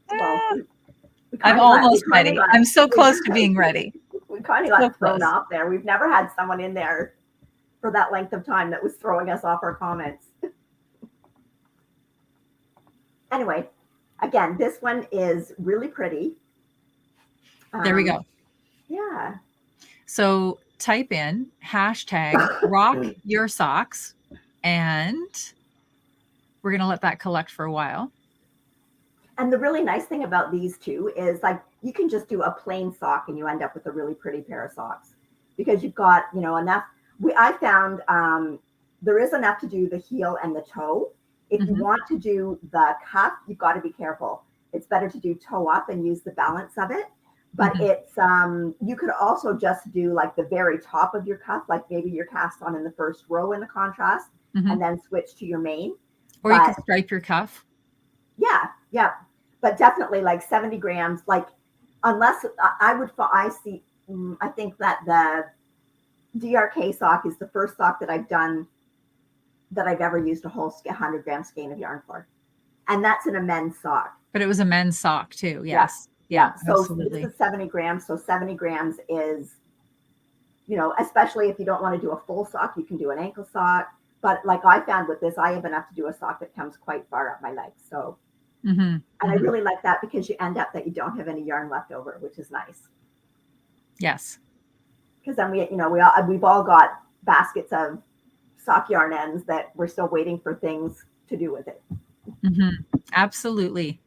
Well, I'm almost ready. I'm so close to being ready. We kind of got thrown off there. We've never had someone in there for that length of time that was throwing us off our comments. Anyway, again, this one is really pretty. There we go. Yeah. So type in #rock your socks, and we're going to let that collect for a while. And the really nice thing about these two is like you can just do a plain sock and you end up with a really pretty pair of socks because you've got, you know, enough. I found there is enough to do the heel and the toe. If you want to do the cuff, you've got to be careful. It's better to do toe up and use the balance of it. But it's you could also just do like the very top of your cuff, like maybe you're cast on in the first row in the contrast, and then switch to your main. Or you can stripe your cuff. Yeah. But definitely like 70 grams, like unless I think that the DRK sock is the first sock that I've done that I've ever used a whole 100-gram skein of yarn for. And that's in a men's sock. But it was a men's sock too. Yes. Yeah. So absolutely. this is 70 grams. So 70 grams is, you know, especially if you don't want to do a full sock, you can do an ankle sock. But like I found with this, I have enough to do a sock that comes quite far up my legs. So, and I really like that because you end up that you don't have any yarn left over, which is nice. Yes. Because then we've all got baskets of sock yarn ends that we're still waiting for things to do with it. Absolutely.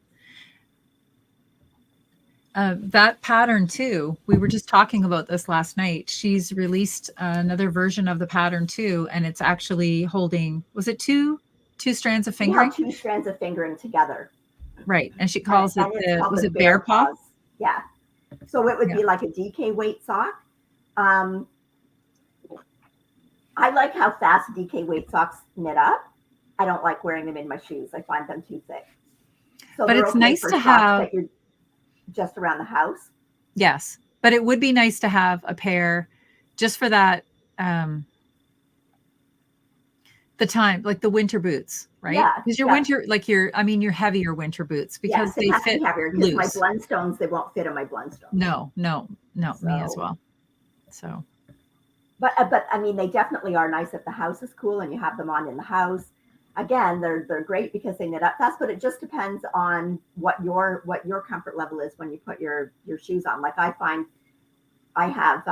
That pattern too, we were just talking about this last night. She's released another version of the pattern too, and it's actually holding, was it two strands of fingering? Yeah, 2 strands of fingering together. Right. And she calls it, was it bear paw? Yeah. So it would be like a DK weight sock. I like how fast DK weight socks knit up. I don't like wearing them in my shoes. I find them too thick. So but it's nice to have that you're just around the house. Yes. But it would be nice to have a pair just for that, the time, like the winter boots, right? Yeah. Because your winter, like your heavier winter boots, because they fit loose. My Blundstones, they won't fit on my Blundstones. No, me as well. So. But I mean, they definitely are nice if the house is cool and you have them on in the house. Again, they're great because they knit up fast, but it just depends on what your comfort level is when you put your shoes on. Like I find I have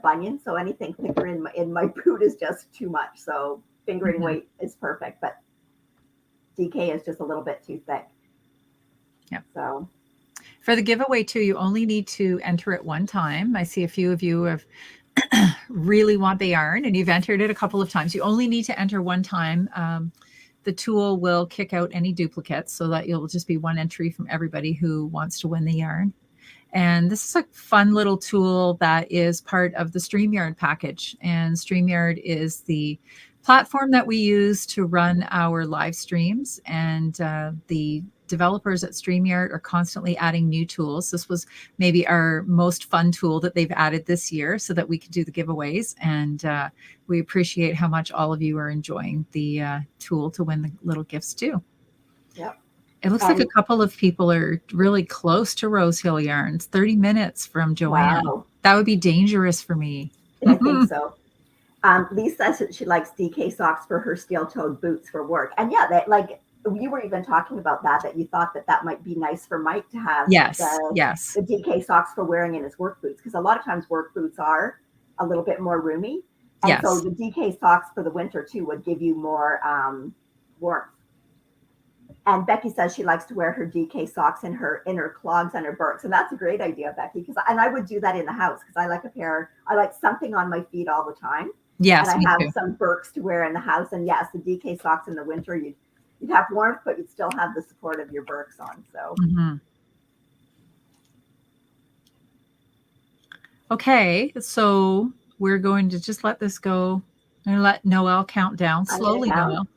bunions, so anything thicker in my boot is just too much. So fingering weight is perfect, but DK is just a little bit too thick. Yeah. So for the giveaway too, you only need to enter it one time. I see a few of you have really want the yarn and you've entered it a couple of times. You only need to enter one time. The tool will kick out any duplicates so that you'll just be one entry from everybody who wants to win the yarn. And this is a fun little tool that is part of the Streamyard package. And Streamyard is the platform that we use to run our live streams. And the developers at Streamyard are constantly adding new tools. This was maybe our most fun tool that they've added this year so that we could do the giveaways. And we appreciate how much all of you are enjoying the tool to win the little gifts too. Yep. It looks like a couple of people are really close to Rose Hill Yarns, 30 minutes from Joanne. Wow. That would be dangerous for me. I think so. Lisa says that she likes DK socks for her steel-toed boots for work. And yeah, that, like, you were even talking about that you thought that might be nice for Mike to have yes. the DK socks for wearing in his work boots. Because a lot of times work boots are a little bit more roomy. And so the DK socks for the winter too would give you more warmth. And Becky says she likes to wear her DK socks in her clogs and her Birks. And that's a great idea, Becky. And I would do that in the house because I like something on my feet all the time. Yes, and I have some Birks to wear in the house. And yes, the DK socks in the winter, you'd have warmth, but you'd still have the support of your Birks on. So. Okay, so we're going to just let this go and let Noelle count down slowly, Noelle.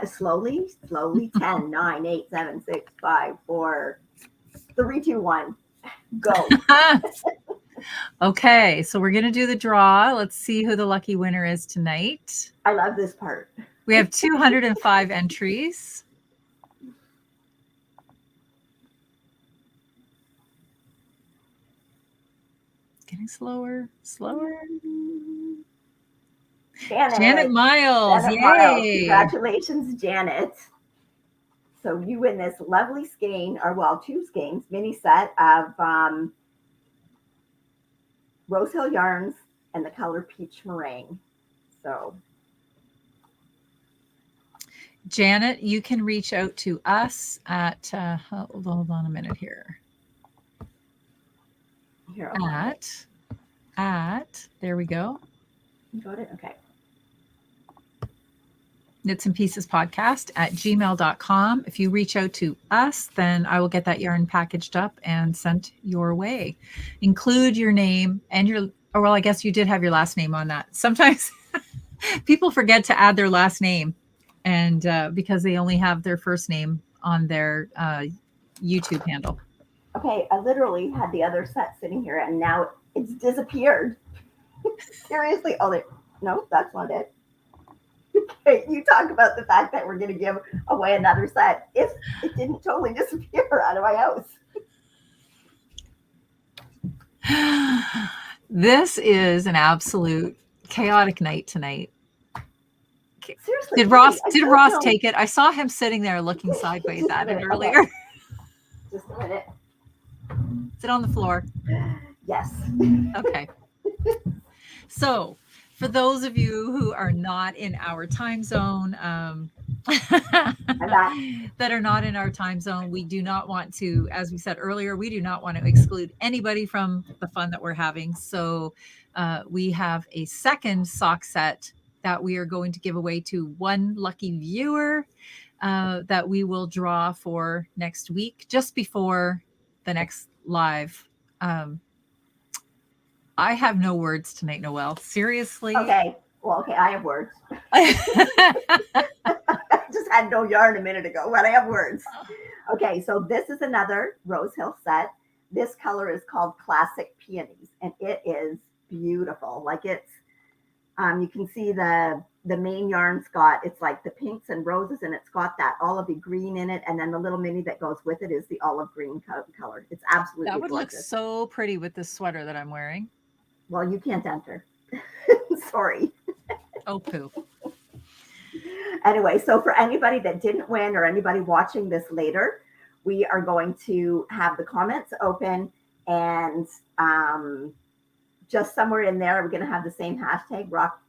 Slowly. 10, 9, 8, 7, 6, 5, 4, 3, 2, 1. Go. Okay, so we're going to do the draw. Let's see who the lucky winner is tonight. I love this part. We have 205 entries. Getting slower. Janet Miles. Janet Yay. Miles. Congratulations, Janet. So you win this lovely skein, or well, 2 skeins, mini set of Rose Hill Yarns and the color Peach Meringue. So Janet, you can reach out to us at, hold on a minute here. There we go. You got it? Okay. Knits and Pieces podcast at gmail.com. If you reach out to us, then I will get that yarn packaged up and sent your way. Include your name and I guess you did have your last name on that. Sometimes people forget to add their last name and because they only have their first name on their YouTube handle. Okay, I literally had the other set sitting here and now it's disappeared. Seriously. No, that's not it. Okay, you talk about the fact that we're going to give away another set. If it didn't totally disappear out of my house. This is an absolute chaotic night tonight. Seriously. Did Ross take it? I saw him sitting there looking sideways at it earlier. Okay. Just a minute. Sit on the floor. Yes. Okay. So for those of you who are not in our time zone, that are not in our time zone, we do not want to, as we said earlier, we do not want to exclude anybody from the fun that we're having. So we have a second sock set that we are going to give away to one lucky viewer that we will draw for next week, just before the next live. I have no words tonight, Noelle. Seriously. Okay. Well, okay, I have words. I just had no yarn a minute ago, but I have words. Okay, so this is another Rose Hill set. This color is called Classic Peonies, and it is beautiful. Like it's, you can see the main yarn's it's like the pinks and roses, and it's got that olivey green in it, and then the little mini that goes with it is the olive green color. It's absolutely that would gorgeous. Look so pretty with this sweater that I'm wearing. Well, you can't enter. Sorry. Oh, poo. Anyway, so for anybody that didn't win or anybody watching this later, we are going to have the comments open, and just somewhere in there, we're going to have the same hashtag. Rock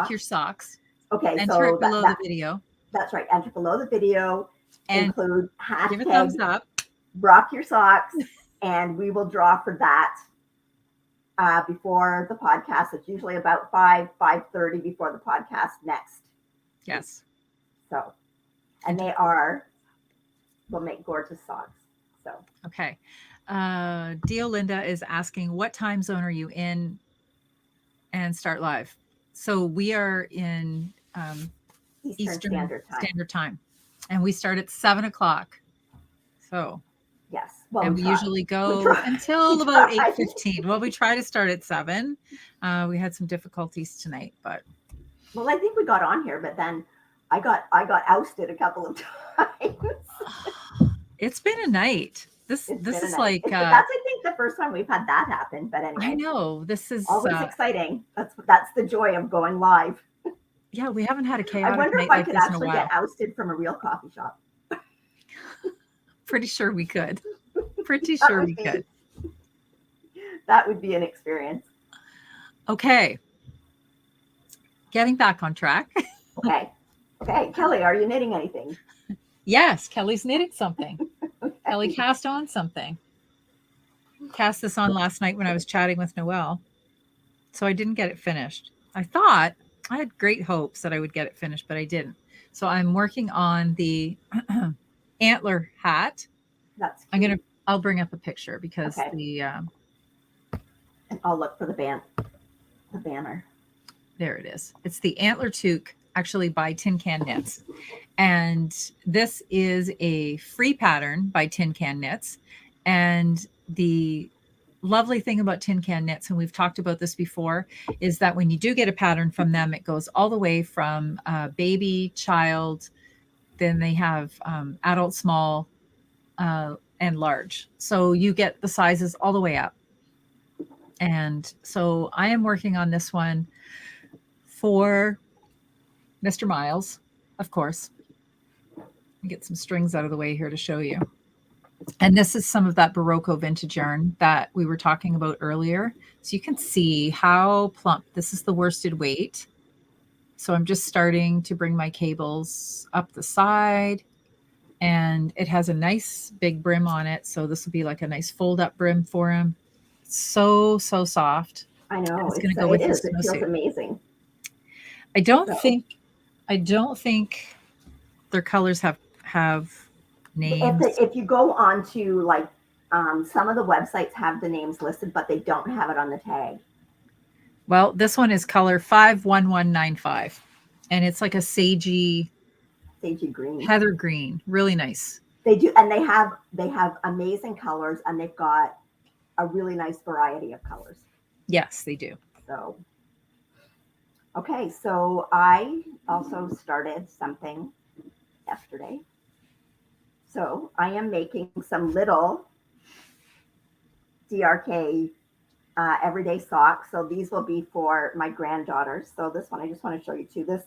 your socks. Okay, enter so it below the video. That's right. Enter below the video. And include hashtag. Give a thumbs up. Rock your socks, and we will draw for that. Before the podcast. It's usually about 5:30 before the podcast next. Yes. So, and we'll make gorgeous socks. So. Okay. Dio Linda is asking, what time zone are you in and start live? So we are in Eastern Standard Time. And we start at 7:00. So. Yes. Well, and we usually go until about 8:15. Well, we try to start at 7. We had some difficulties tonight, but. Well, I think we got on here, but then I got ousted a couple of times. It's been a night. This It's been a is night. like That's I think the first time we've had that happen. But I anyway, know this is always exciting. That's the joy of going live. yeah, we haven't had a I chaotic wonder if night I like could this in a actually get while. ousted from a real coffee shop. Pretty sure we could. Pretty That sure would we be could. that would be an experience. Okay. Getting back on track. Okay. Okay, Kelly, are you knitting anything? Yes, Kelly's knitting something. Okay. Kelly cast on something. Cast this on last night when I was chatting with Noelle. So I didn't get it finished. I had great hopes that I would get it finished, but I didn't. So I'm working on the antler hat. That's cute. I'll bring up a picture because Okay. And I'll look for the banner. There it is. It's the antler toque, actually by Tin Can Knits. And this is a free pattern by Tin Can Knits. And the lovely thing about Tin Can Knits, and we've talked about this before, is that when you do get a pattern from them, it goes all the way from baby, child, then they have adult, small, and large. So you get the sizes all the way up. And so I am working on this one for Mr. Miles, of course. Let me get some strings out of the way here to show you. And this is some of that Barocco vintage yarn that we were talking about earlier. So you can see how plump. This is the worsted weight. So I'm just starting to bring my cables up the side, and it has a nice big brim on it. So this will be like a nice fold up brim for him. So soft. I know. It's going to go with his It feels snowsuit. amazing. I don't think their colors have names. If you go on to like some of the websites have the names listed, but they don't have it on the tag. Well, this one is color 51195, and it's like a sagey green, heather green, really nice. They do, and they have amazing colors, and they've got a really nice variety of colors. Yes, they do. So, okay, so I also started something yesterday. So I am making some little DRK everyday socks. So these will be for my granddaughters. So this one, I just want to show you too. This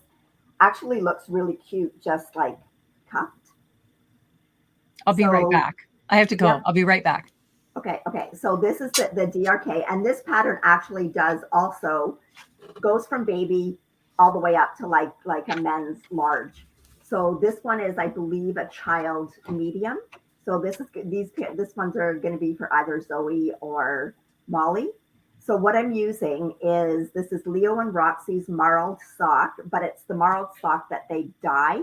actually looks really cute, just like cuffed. I'll be right back. I have to go. Yep. I'll be right back. Okay. So this is the DRK, and this pattern actually goes from baby all the way up to like a men's large. So this one is, I believe, a child medium. So this ones are going to be for either Zoe or Molly. So what I'm using is, this is Leo and Roxy's marled sock, but it's the marled sock that they dye.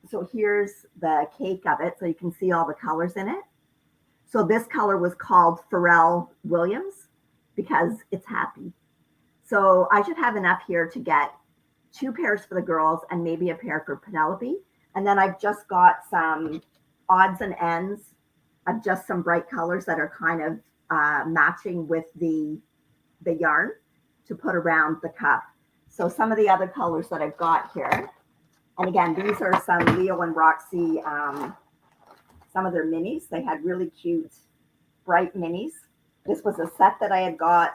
So here's the cake of it, so you can see all the colors in it. So this color was called Pharrell Williams because it's happy. So I should have enough here to get 2 pairs for the girls and maybe a pair for Penelope. And then I've just got some odds and ends of just some bright colors that are kind of matching with the yarn to put around the cuff. So some of the other colors that I've got here, and again, these are some Leo and Roxy, some of their minis. They had really cute, bright minis. This was a set that I had got,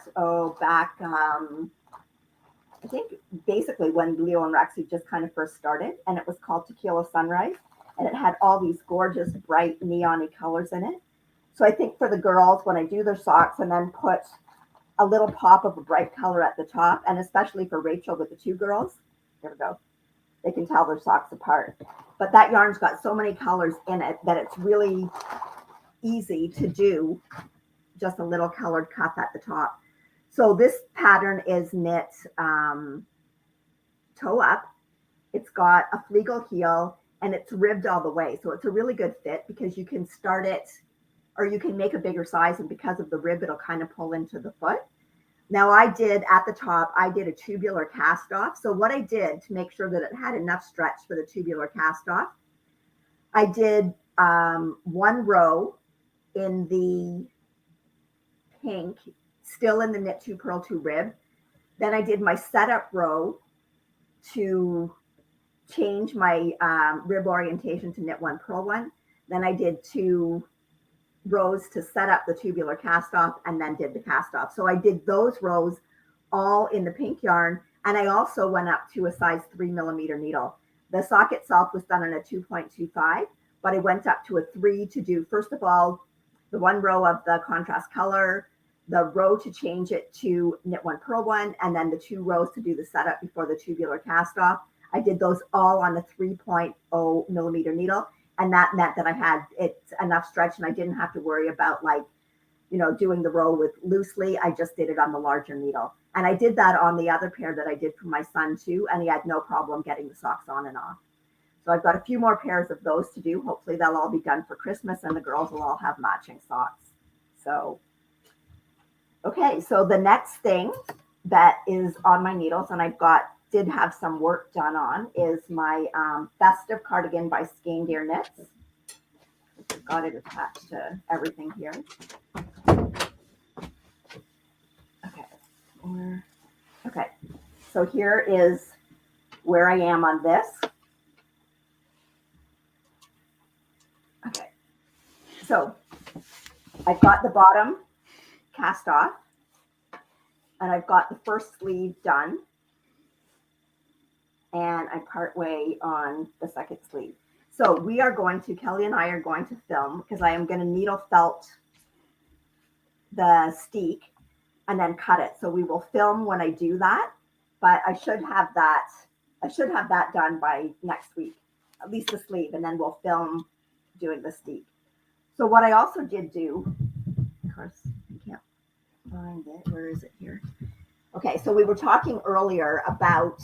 back, I think basically when Leo and Roxy just kind of first started, and it was called Tequila Sunrise, and it had all these gorgeous, bright, neon-y colors in it. So I think for the girls, when I do their socks and then put a little pop of a bright color at the top, and especially for Rachel with the 2 girls, there we go, they can tell their socks apart. But that yarn's got so many colors in it that it's really easy to do just a little colored cuff at the top. So this pattern is knit toe up. It's got a fleagle heel, and it's ribbed all the way. So it's a really good fit because you can start it, or you can make a bigger size, and because of the rib, it'll kind of pull into the foot. Now at the top, I did a tubular cast off. So what I did to make sure that it had enough stretch for the tubular cast off, I did 1 row in the pink, still in the knit 2 purl 2 rib. Then I did my setup row to change my rib orientation to knit one, purl one. Then I did 2 rows to set up the tubular cast off, and then did the cast off. So I did those rows all in the pink yarn. And I also went up to a size 3mm needle. The sock itself was done in a 2.25, but I went up to a 3 to do, first of all, the 1 row of the contrast color, the row to change it to knit one, purl one, and then the 2 rows to do the setup before the tubular cast off. I did those all on the 3.0mm needle. And that meant that I had it enough stretch and I didn't have to worry about doing the row with loosely. I just did it on the larger needle. And I did that on the other pair that I did for my son too. And he had no problem getting the socks on and off. So I've got a few more pairs of those to do. Hopefully they'll all be done for Christmas and the girls will all have matching socks. So, okay. So the next thing that is on my needles, and did have some work done on, is my festive cardigan by Skein Deer Knits. Got it attached to everything here. Okay, so here is where I am on this. Okay, so I've got the bottom cast off, and I've got the first sleeve done, and I'm partway on the second sleeve. So Kelly and I are going to film, because I am going to needle felt the steek and then cut it. So we will film when I do that, but I should have that done by next week, at least the sleeve, and then we'll film doing the steek. So what I also did do, of course, I can't find it. Where is it here? Okay, so we were talking earlier about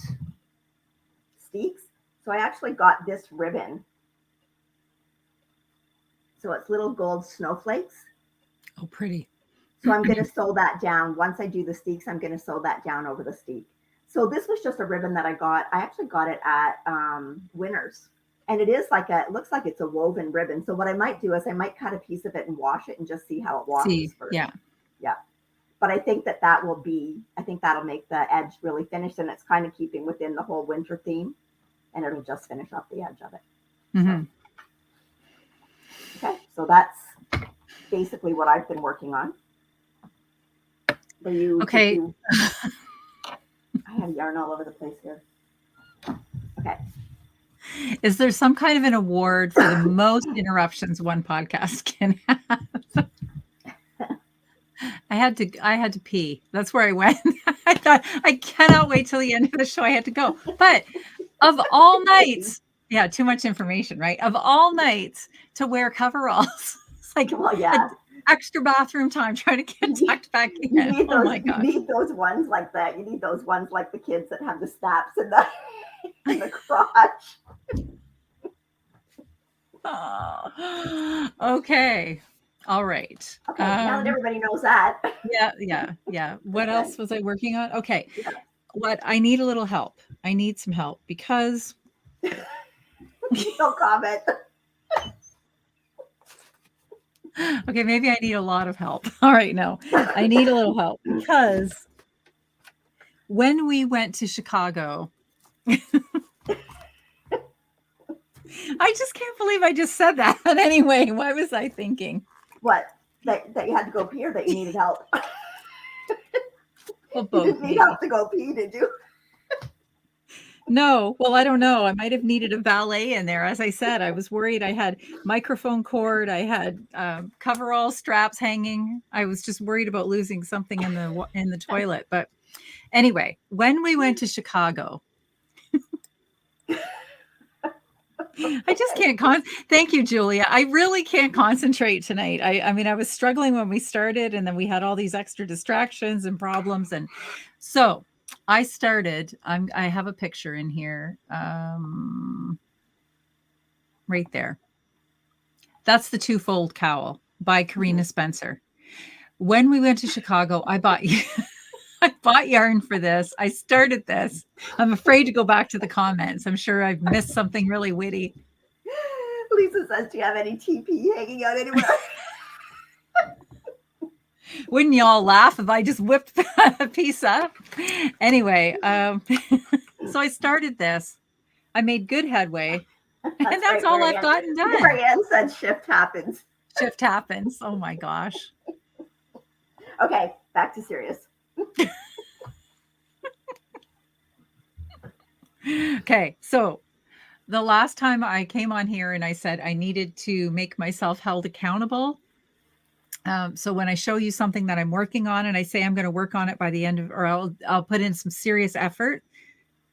steeks. So I actually got this ribbon. So it's little gold snowflakes. Oh, pretty. So I'm going to sew that down. Once I do the steeks, I'm going to sew that down over the steek. So this was just a ribbon that I got. I actually got it at Winners. And it looks like it's a woven ribbon. So what I might do is I might cut a piece of it and wash it and just see how it washes first. Yeah. Yeah. But I think that'll make the edge really finished, and it's kind of keeping within the whole winter theme, and it'll just finish off the edge of it. Mm-hmm. So, okay. So that's basically what I've been working on. Okay. I have yarn all over the place here. Okay. Is there some kind of an award for the most interruptions one podcast can have? I had to pee. That's where I went. I thought, I cannot wait till the end of the show. I had to go. But of all nights, yeah, too much information, right? Of all nights to wear coveralls, it's like, well, yeah. Extra bathroom time trying to get tucked back in. Oh my God. You need those ones like that. You need those ones like the kids that have the snaps in the crotch. Oh, okay. All right. Okay. Now that everybody knows that. Yeah. What else was I working on? Okay. Yeah. What I need a little help. I need some help because. No comment. Okay, maybe I need a lot of help. All right, no, I need a little help because when we went to Chicago, I just can't believe I just said that. Anyway, what was I thinking? What? That you had to go pee or that you needed help? Well, both. You didn't need help to go pee, did you? No, well, I don't know. I might have needed a valet in there. As I said, I was worried. I had microphone cord. I had coverall straps hanging. I was just worried about losing something in the toilet. But anyway, when we went to Chicago, I just can't thank you, Julia. I really can't concentrate tonight. I mean, I was struggling when we started, and then we had all these extra distractions and problems. And so I started, I have a picture in here, right there. That's the two-fold cowl by Karina Spencer. When we went to Chicago, I bought yarn for this. I started this. I'm afraid to go back to the comments. I'm sure I've missed something really witty. Lisa says, do you have any TP hanging out anywhere? Wouldn't y'all laugh if I just whipped a piece up? Anyway, so I started this. I made good headway. And that's right, all I've gotten done. Marianne said shift happens. Shift happens. Oh my gosh. Okay, back to serious. Okay, so the last time I came on here and I said I needed to make myself held accountable. So when I show you something that I'm working on and I say I'm going to work on it by the end of, or I'll put in some serious effort.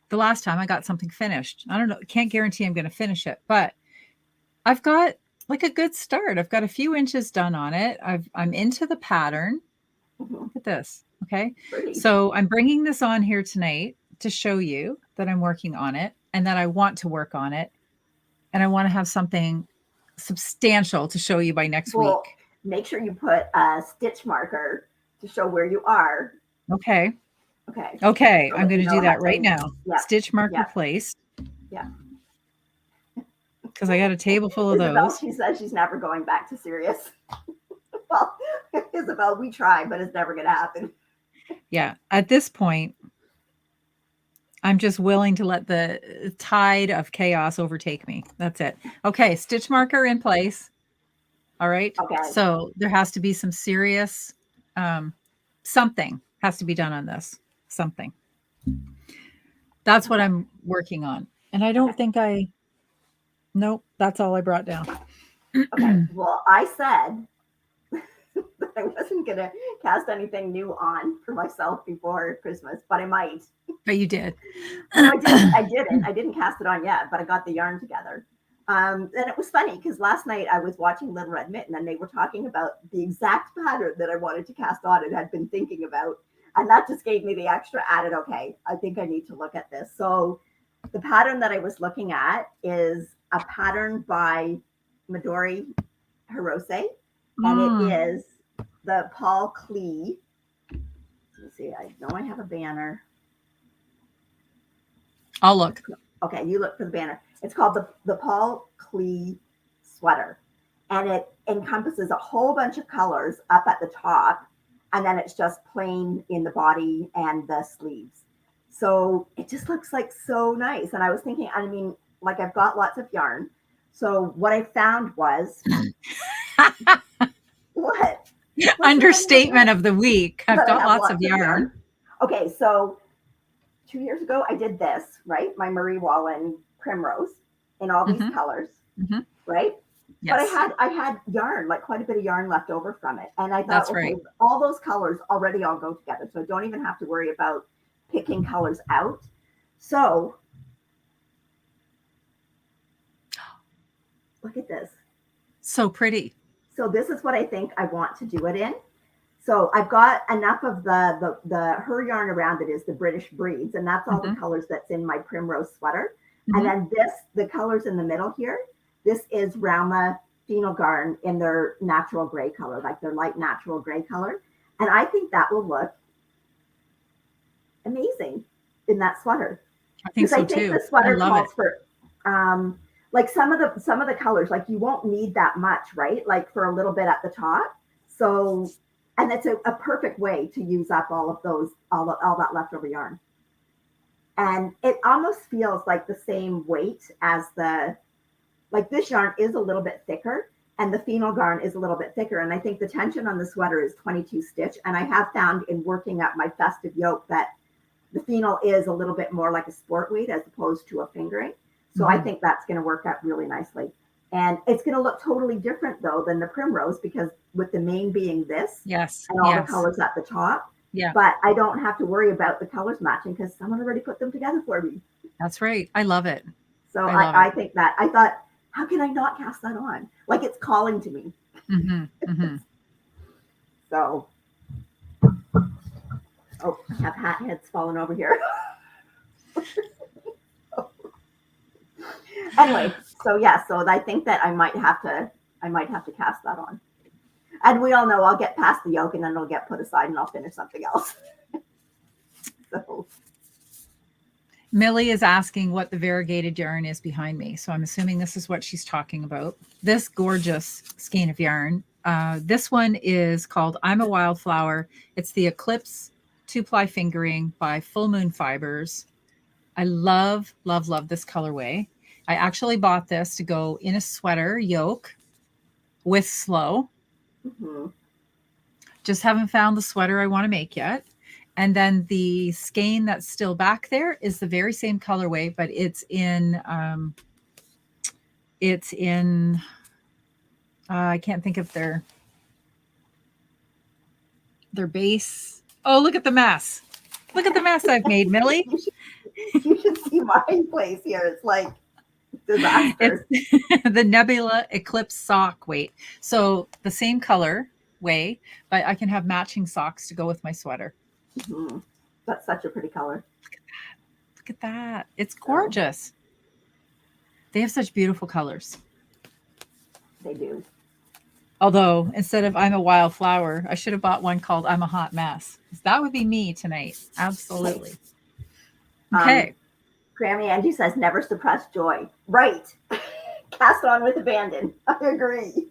The last time I got something finished. I don't know, can't guarantee I'm going to finish it, but I've got like a good start. I've got a few inches done on it. I'm into the pattern. Look at this. Okay. Pretty. So I'm bringing this on here tonight to show you that I'm working on it and that I want to work on it. And I want to have something substantial to show you by next week. Make sure you put a stitch marker to show where you are. Okay. Okay. Okay. So I'm going to do that right now. Yeah. Stitch marker placed. Yeah. Because I got a table full of Isabel, those. she says she's never going back to serious. Well, Isabel, we try, but it's never going to happen. Yeah. At this point, I'm just willing to let the tide of chaos overtake me. That's it. Okay. Stitch marker in place. All right. Okay. So there has to be some serious, something has to be done on this. Something. That's what I'm working on. And I don't think nope, that's all I brought down. Okay. Well, I said that I wasn't going to cast anything new on for myself before Christmas, but I might. But you did. No, I didn't. I didn't cast it on yet, but I got the yarn together. And it was funny because last night I was watching Little Red Mitten and they were talking about the exact pattern that I wanted to cast on and had been thinking about. And that just gave me the extra added, okay, I think I need to look at this. So the pattern that I was looking at is a pattern by Midori Hirose. And it is the Paul Klee. Let me see, I know I have a banner. I'll look. Okay, you look for the banner. It's called the Paul Klee sweater. And it encompasses a whole bunch of colors up at the top. And then it's just plain in the body and the sleeves. So it just looks like so nice. And I was thinking, I mean, like I've got lots of yarn. So what I found was what? Understatement of the week. I've got lots of yarn. Okay, so 2 years ago, I did this, right? My Marie Wallen primrose in all these colors, right? Yes. But I had yarn, like quite a bit of yarn left over from it. And I thought, okay, all those colors already all go together. So I don't even have to worry about picking colors out. So look at this. So pretty. So this is what I think I want to do it in. So I've got enough of her yarn around it is the British Breeds, and that's all the colors that's in my primrose sweater. And then the colors in the middle here, this is Rauma Phenol Garn in their natural gray color, like their light natural gray color. And I think that will look amazing in that sweater. I think so too. The sweater calls for like some of the colors, like you won't need that much, right? Like for a little bit at the top. So, and it's a perfect way to use up all of those, all that leftover yarn. And it almost feels like the same weight as like this yarn is a little bit thicker and the phenol garn is a little bit thicker. And I think the tension on the sweater is 22 stitch. And I have found in working up my festive yoke that the phenol is a little bit more like a sport weight as opposed to a fingering. So I think that's going to work out really nicely. And it's going to look totally different though than the primrose because with the main being this and all the colors at the top. Yeah. But I don't have to worry about the colors matching because someone already put them together for me. That's right. I love it. So I think that I thought, how can I not cast that on? Like it's calling to me. So, oh, I have hat heads falling over here. Anyway, so yeah, so I think that I might have to cast that on. And we all know I'll get past the yoke and then it'll get put aside and I'll finish something else. So. Millie is asking what the variegated yarn is behind me. So I'm assuming this is what she's talking about. This gorgeous skein of yarn. This one is called I'm a Wildflower. It's the Eclipse 2-ply fingering by Full Moon Fibers. I love, love, love this colorway. I actually bought this to go in a sweater yoke with slow. Mm-hmm. Just haven't found the sweater I want to make yet. And then the skein that's still back there is the very same colorway, but it's in I can't think of their base. Oh, look at the mess. Look at the mess I've made, Millie. You should see my place here. It's like disaster. It's the Nebula Eclipse sock weight. So the same color way, but I can have matching socks to go with my sweater. Mm-hmm. That's such a pretty color. Look at that. It's gorgeous. They have such beautiful colors. They do. Although instead of I'm a wildflower, I should have bought one called I'm a hot mess. That would be me tonight. Absolutely. Okay. Grammy Angie says, never suppress joy. Right. Cast on with abandon. I agree.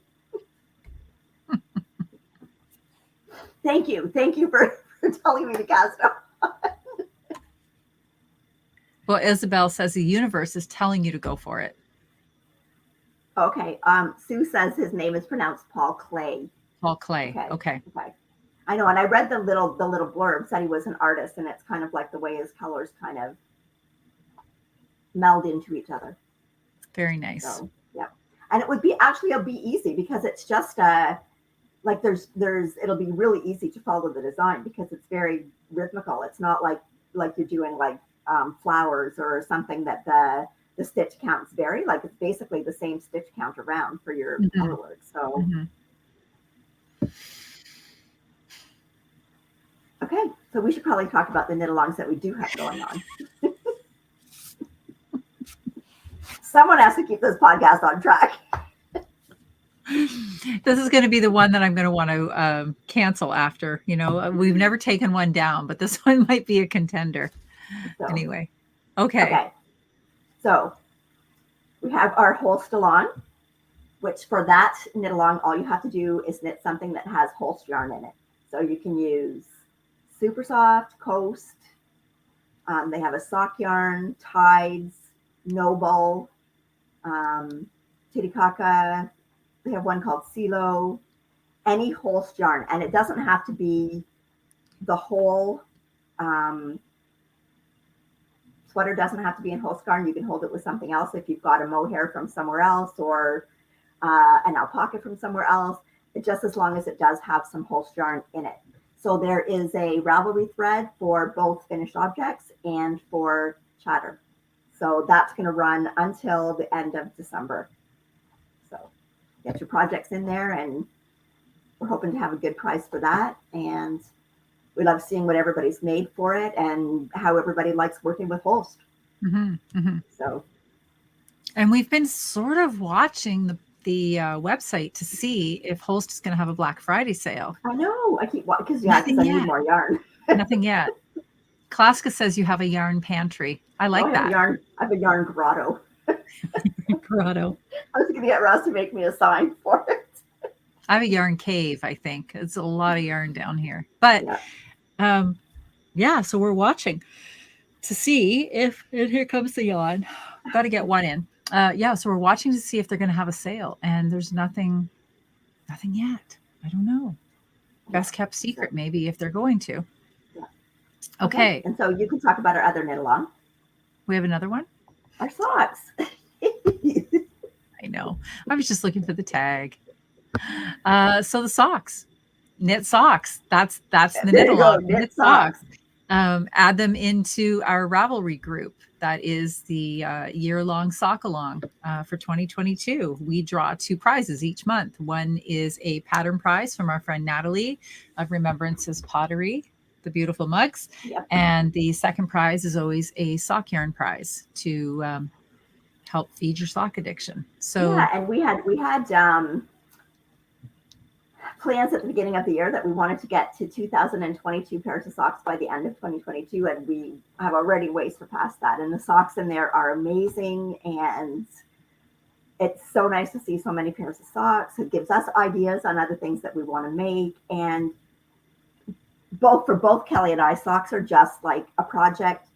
Thank you. Thank you for telling me to cast on. Well, Isabel says the universe is telling you to go for it. Okay. Sue says his name is pronounced Paul Clay. Paul Clay. Okay. I know, and I read the little blurb, said he was an artist, and it's kind of like the way his colors kind of meld into each other. Very nice. So, yeah. And it'll be easy because it's just like it'll be really easy to follow the design because it's very rhythmical. It's not like you're doing like flowers or something that the stitch counts vary. Like it's basically the same stitch count around for your color work. So okay, so we should probably talk about the knit-alongs that we do have going on. Someone has to keep this podcast on track. This is going to be the one that I'm going to want to cancel after. You know, we've never taken one down, but this one might be a contender. So, anyway, okay. So we have our holster on, which for that knit along, all you have to do is knit something that has holster yarn in it. So you can use Super Soft, Coast. They have a sock yarn, Tides, Noble, Titicaca. They have one called Silo. Any holster yarn, and it doesn't have to be the whole sweater. Doesn't have to be in holster yarn. You can hold it with something else if you've got a mohair from somewhere else or an alpaca from somewhere else. Just as long as it does have some holster yarn in it. So there is a Ravelry thread for both finished objects and for chatter. So that's going to run until the end of December. So get your projects in there, and we're hoping to have a good price for that. And we love seeing what everybody's made for it and how everybody likes working with Holst. So, and we've been sort of watching the website to see if Holst is going to have a Black Friday sale. I know. I keep watching because I need more yarn. Nothing yet. Klaska says you have a yarn pantry. I like that. I have a yarn grotto. Grotto. I was going to get Ross to make me a sign for it. I have a yarn cave, I think. It's a lot of yarn down here. But so we're watching to see if, and here comes the yawn. Got to get one in. So we're watching to see if they're going to have a sale, and there's nothing yet. I don't know. Best kept secret, maybe, if they're going to. Yeah. Okay. And so you can talk about our other knit along. We have another one? Our socks. I know. I was just looking for the tag. So the socks. Knit socks. That's the knit along. Knit socks. Add them into our Ravelry group. That is the year-long sock along for 2022. We draw 2 prizes each month. One is a pattern prize from our friend Natalie of Remembrance's Pottery, the beautiful mugs. Yep. And the second prize is always a sock yarn prize to help feed your sock addiction. So and we had plans at the beginning of the year that we wanted to get to 2,022 pairs of socks by the end of 2022, and we have already way surpassed that. And the socks in there are amazing, and it's so nice to see so many pairs of socks. It gives us ideas on other things that we want to make, and for both Kelly and I, socks are just like a project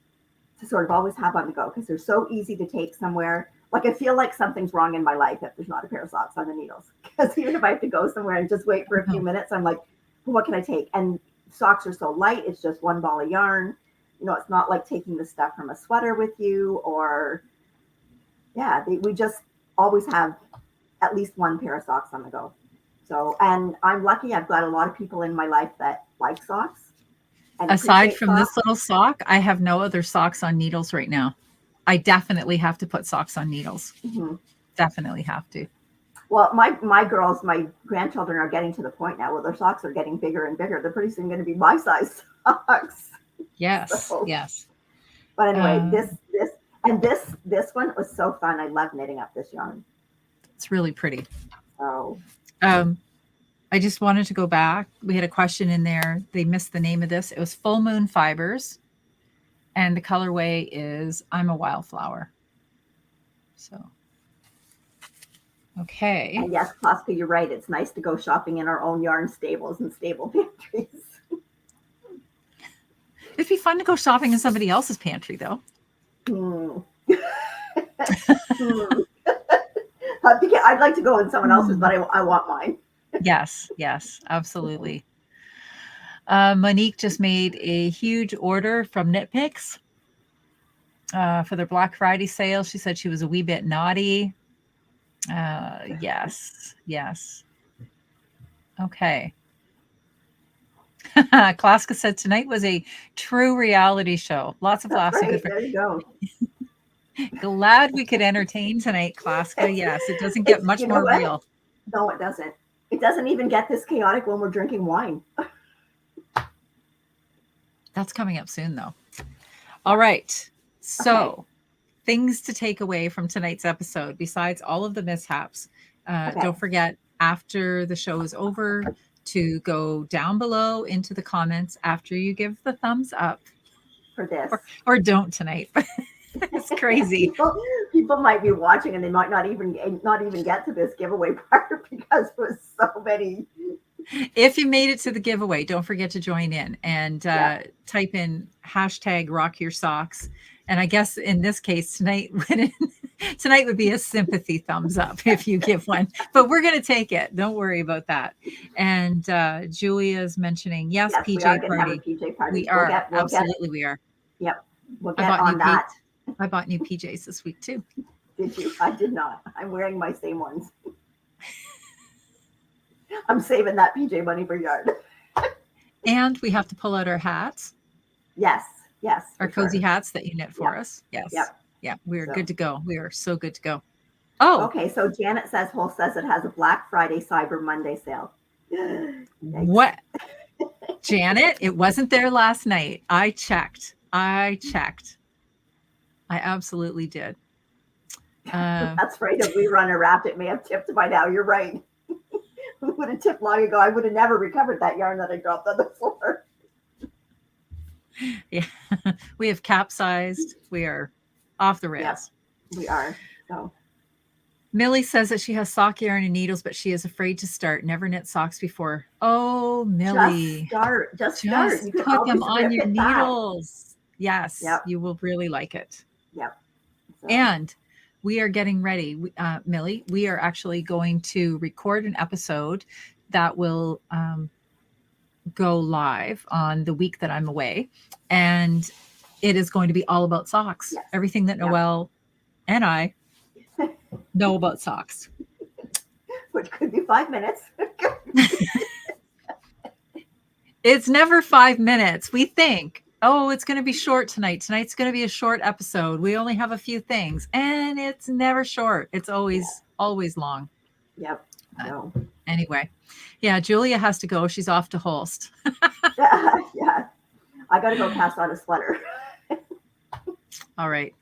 to sort of always have on the go because they're so easy to take somewhere. Like I feel like something's wrong in my life if there's not a pair of socks on the needles. Because even if I have to go somewhere and just wait for a few minutes, I'm like, well, what can I take? And socks are so light. It's just one ball of yarn. You know, it's not like taking the stuff from a sweater with you or, we just always have at least one pair of socks on the go. So, and I'm lucky I've got a lot of people in my life that like socks. And aside from socks. This little sock, I have no other socks on needles right now. I definitely have to put socks on needles. Mm-hmm. Definitely have to. Well, my girls, my grandchildren are getting to the point now where their socks are getting bigger and bigger. They're pretty soon going to be my size socks. Yes, so, yes. But anyway, this one was so fun. I love knitting up this yarn. It's really pretty. Oh. I just wanted to go back. We had a question in there. They missed the name of this. It was Full Moon Fibers. And the colorway is I'm a Wildflower. So, okay. And yes, Klaska, you're right. It's nice to go shopping in our own yarn stables and stable pantries. It'd be fun to go shopping in somebody else's pantry, though. I'd like to go in someone else's, but I want mine. Yes, absolutely. Monique just made a huge order from Knit Picks for their Black Friday sale. She said she was a wee bit naughty. Yes. Okay. Klaska said tonight was a true reality show. Lots of laughs. Right. There you go. Glad we could entertain tonight, Klaska. Yes, it doesn't get much more real. No, it doesn't. It doesn't even get this chaotic when we're drinking wine. That's coming up soon, though. All right. So, things to take away from tonight's episode, besides all of the mishaps. Don't forget, after the show is over, to go down below into the comments after you give the thumbs up. For this. Or don't tonight. It's crazy. People might be watching and they might not even get to this giveaway part because there was so many. If you made it to the giveaway, don't forget to join in and type in #RockYourSocks. And I guess in this case tonight would be a sympathy thumbs up if you give one, but we're going to take it. Don't worry about that. And Julia's mentioning, yes, PJ party. PJ party. We are. Absolutely, we are. Yep. We'll get on that. I bought new PJs this week too. Did you? I did not. I'm wearing my same ones. I'm saving that PJ money for yard. And we have to pull out our hats. Yes. Our cozy hats that you knit for us. Yes. Yep. Yeah. We are good to go. We are so good to go. Oh. Okay. So Janet says it has a Black Friday Cyber Monday sale. What? Janet, it wasn't there last night. I checked. I absolutely did. That's right. If we run a wrap, it may have tipped by now. You're right. We would have tipped long ago. I would have never recovered that yarn that I dropped on the floor. Yeah, we have capsized. We are off the rails. Yep, we are. So Millie says that she has sock yarn and needles, but she is afraid to start. Never knit socks before. Oh, Millie. Just start. You put them on your needles. Yes, you will really like it. Yep. So. And we are getting ready. Millie, we are actually going to record an episode that will go live on the week that I'm away. And it is going to be all about socks. Yes. Everything that Noelle and I know about socks. Which could be 5 minutes. It's never 5 minutes. We think, oh, it's going to be short tonight. Tonight's going to be a short episode. We only have a few things. And it's never short. It's always long. Yep. No. Anyway. Yeah, Julia has to go. She's off to Holst. Yeah. I got to go cast on a sweater. All right.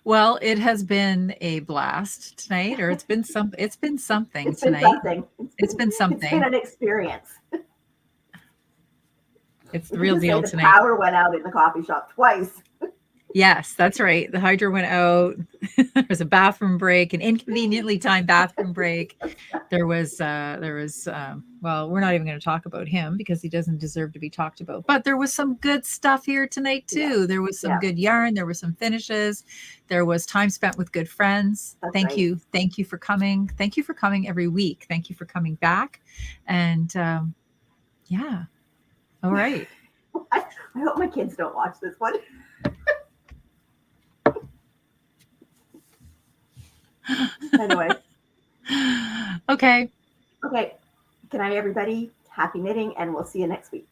Well, it has been a blast tonight, or it's been something tonight. It's been something. It's been an experience. It's the real deal tonight. The power went out in the coffee shop twice. Yes, that's right. The hydro went out. There was a bathroom break, an inconveniently timed bathroom break. There was, well, we're not even going to talk about him because he doesn't deserve to be talked about. But there was some good stuff here tonight too. Yeah. There was some Yeah. good yarn. There were some finishes. There was time spent with good friends. That's Thank right. you. Thank you for coming. Thank you for coming every week. Thank you for coming back. And yeah. All right. I hope my kids don't watch this one. Anyway. Okay. Okay. Good night, everybody. Happy knitting, and we'll see you next week.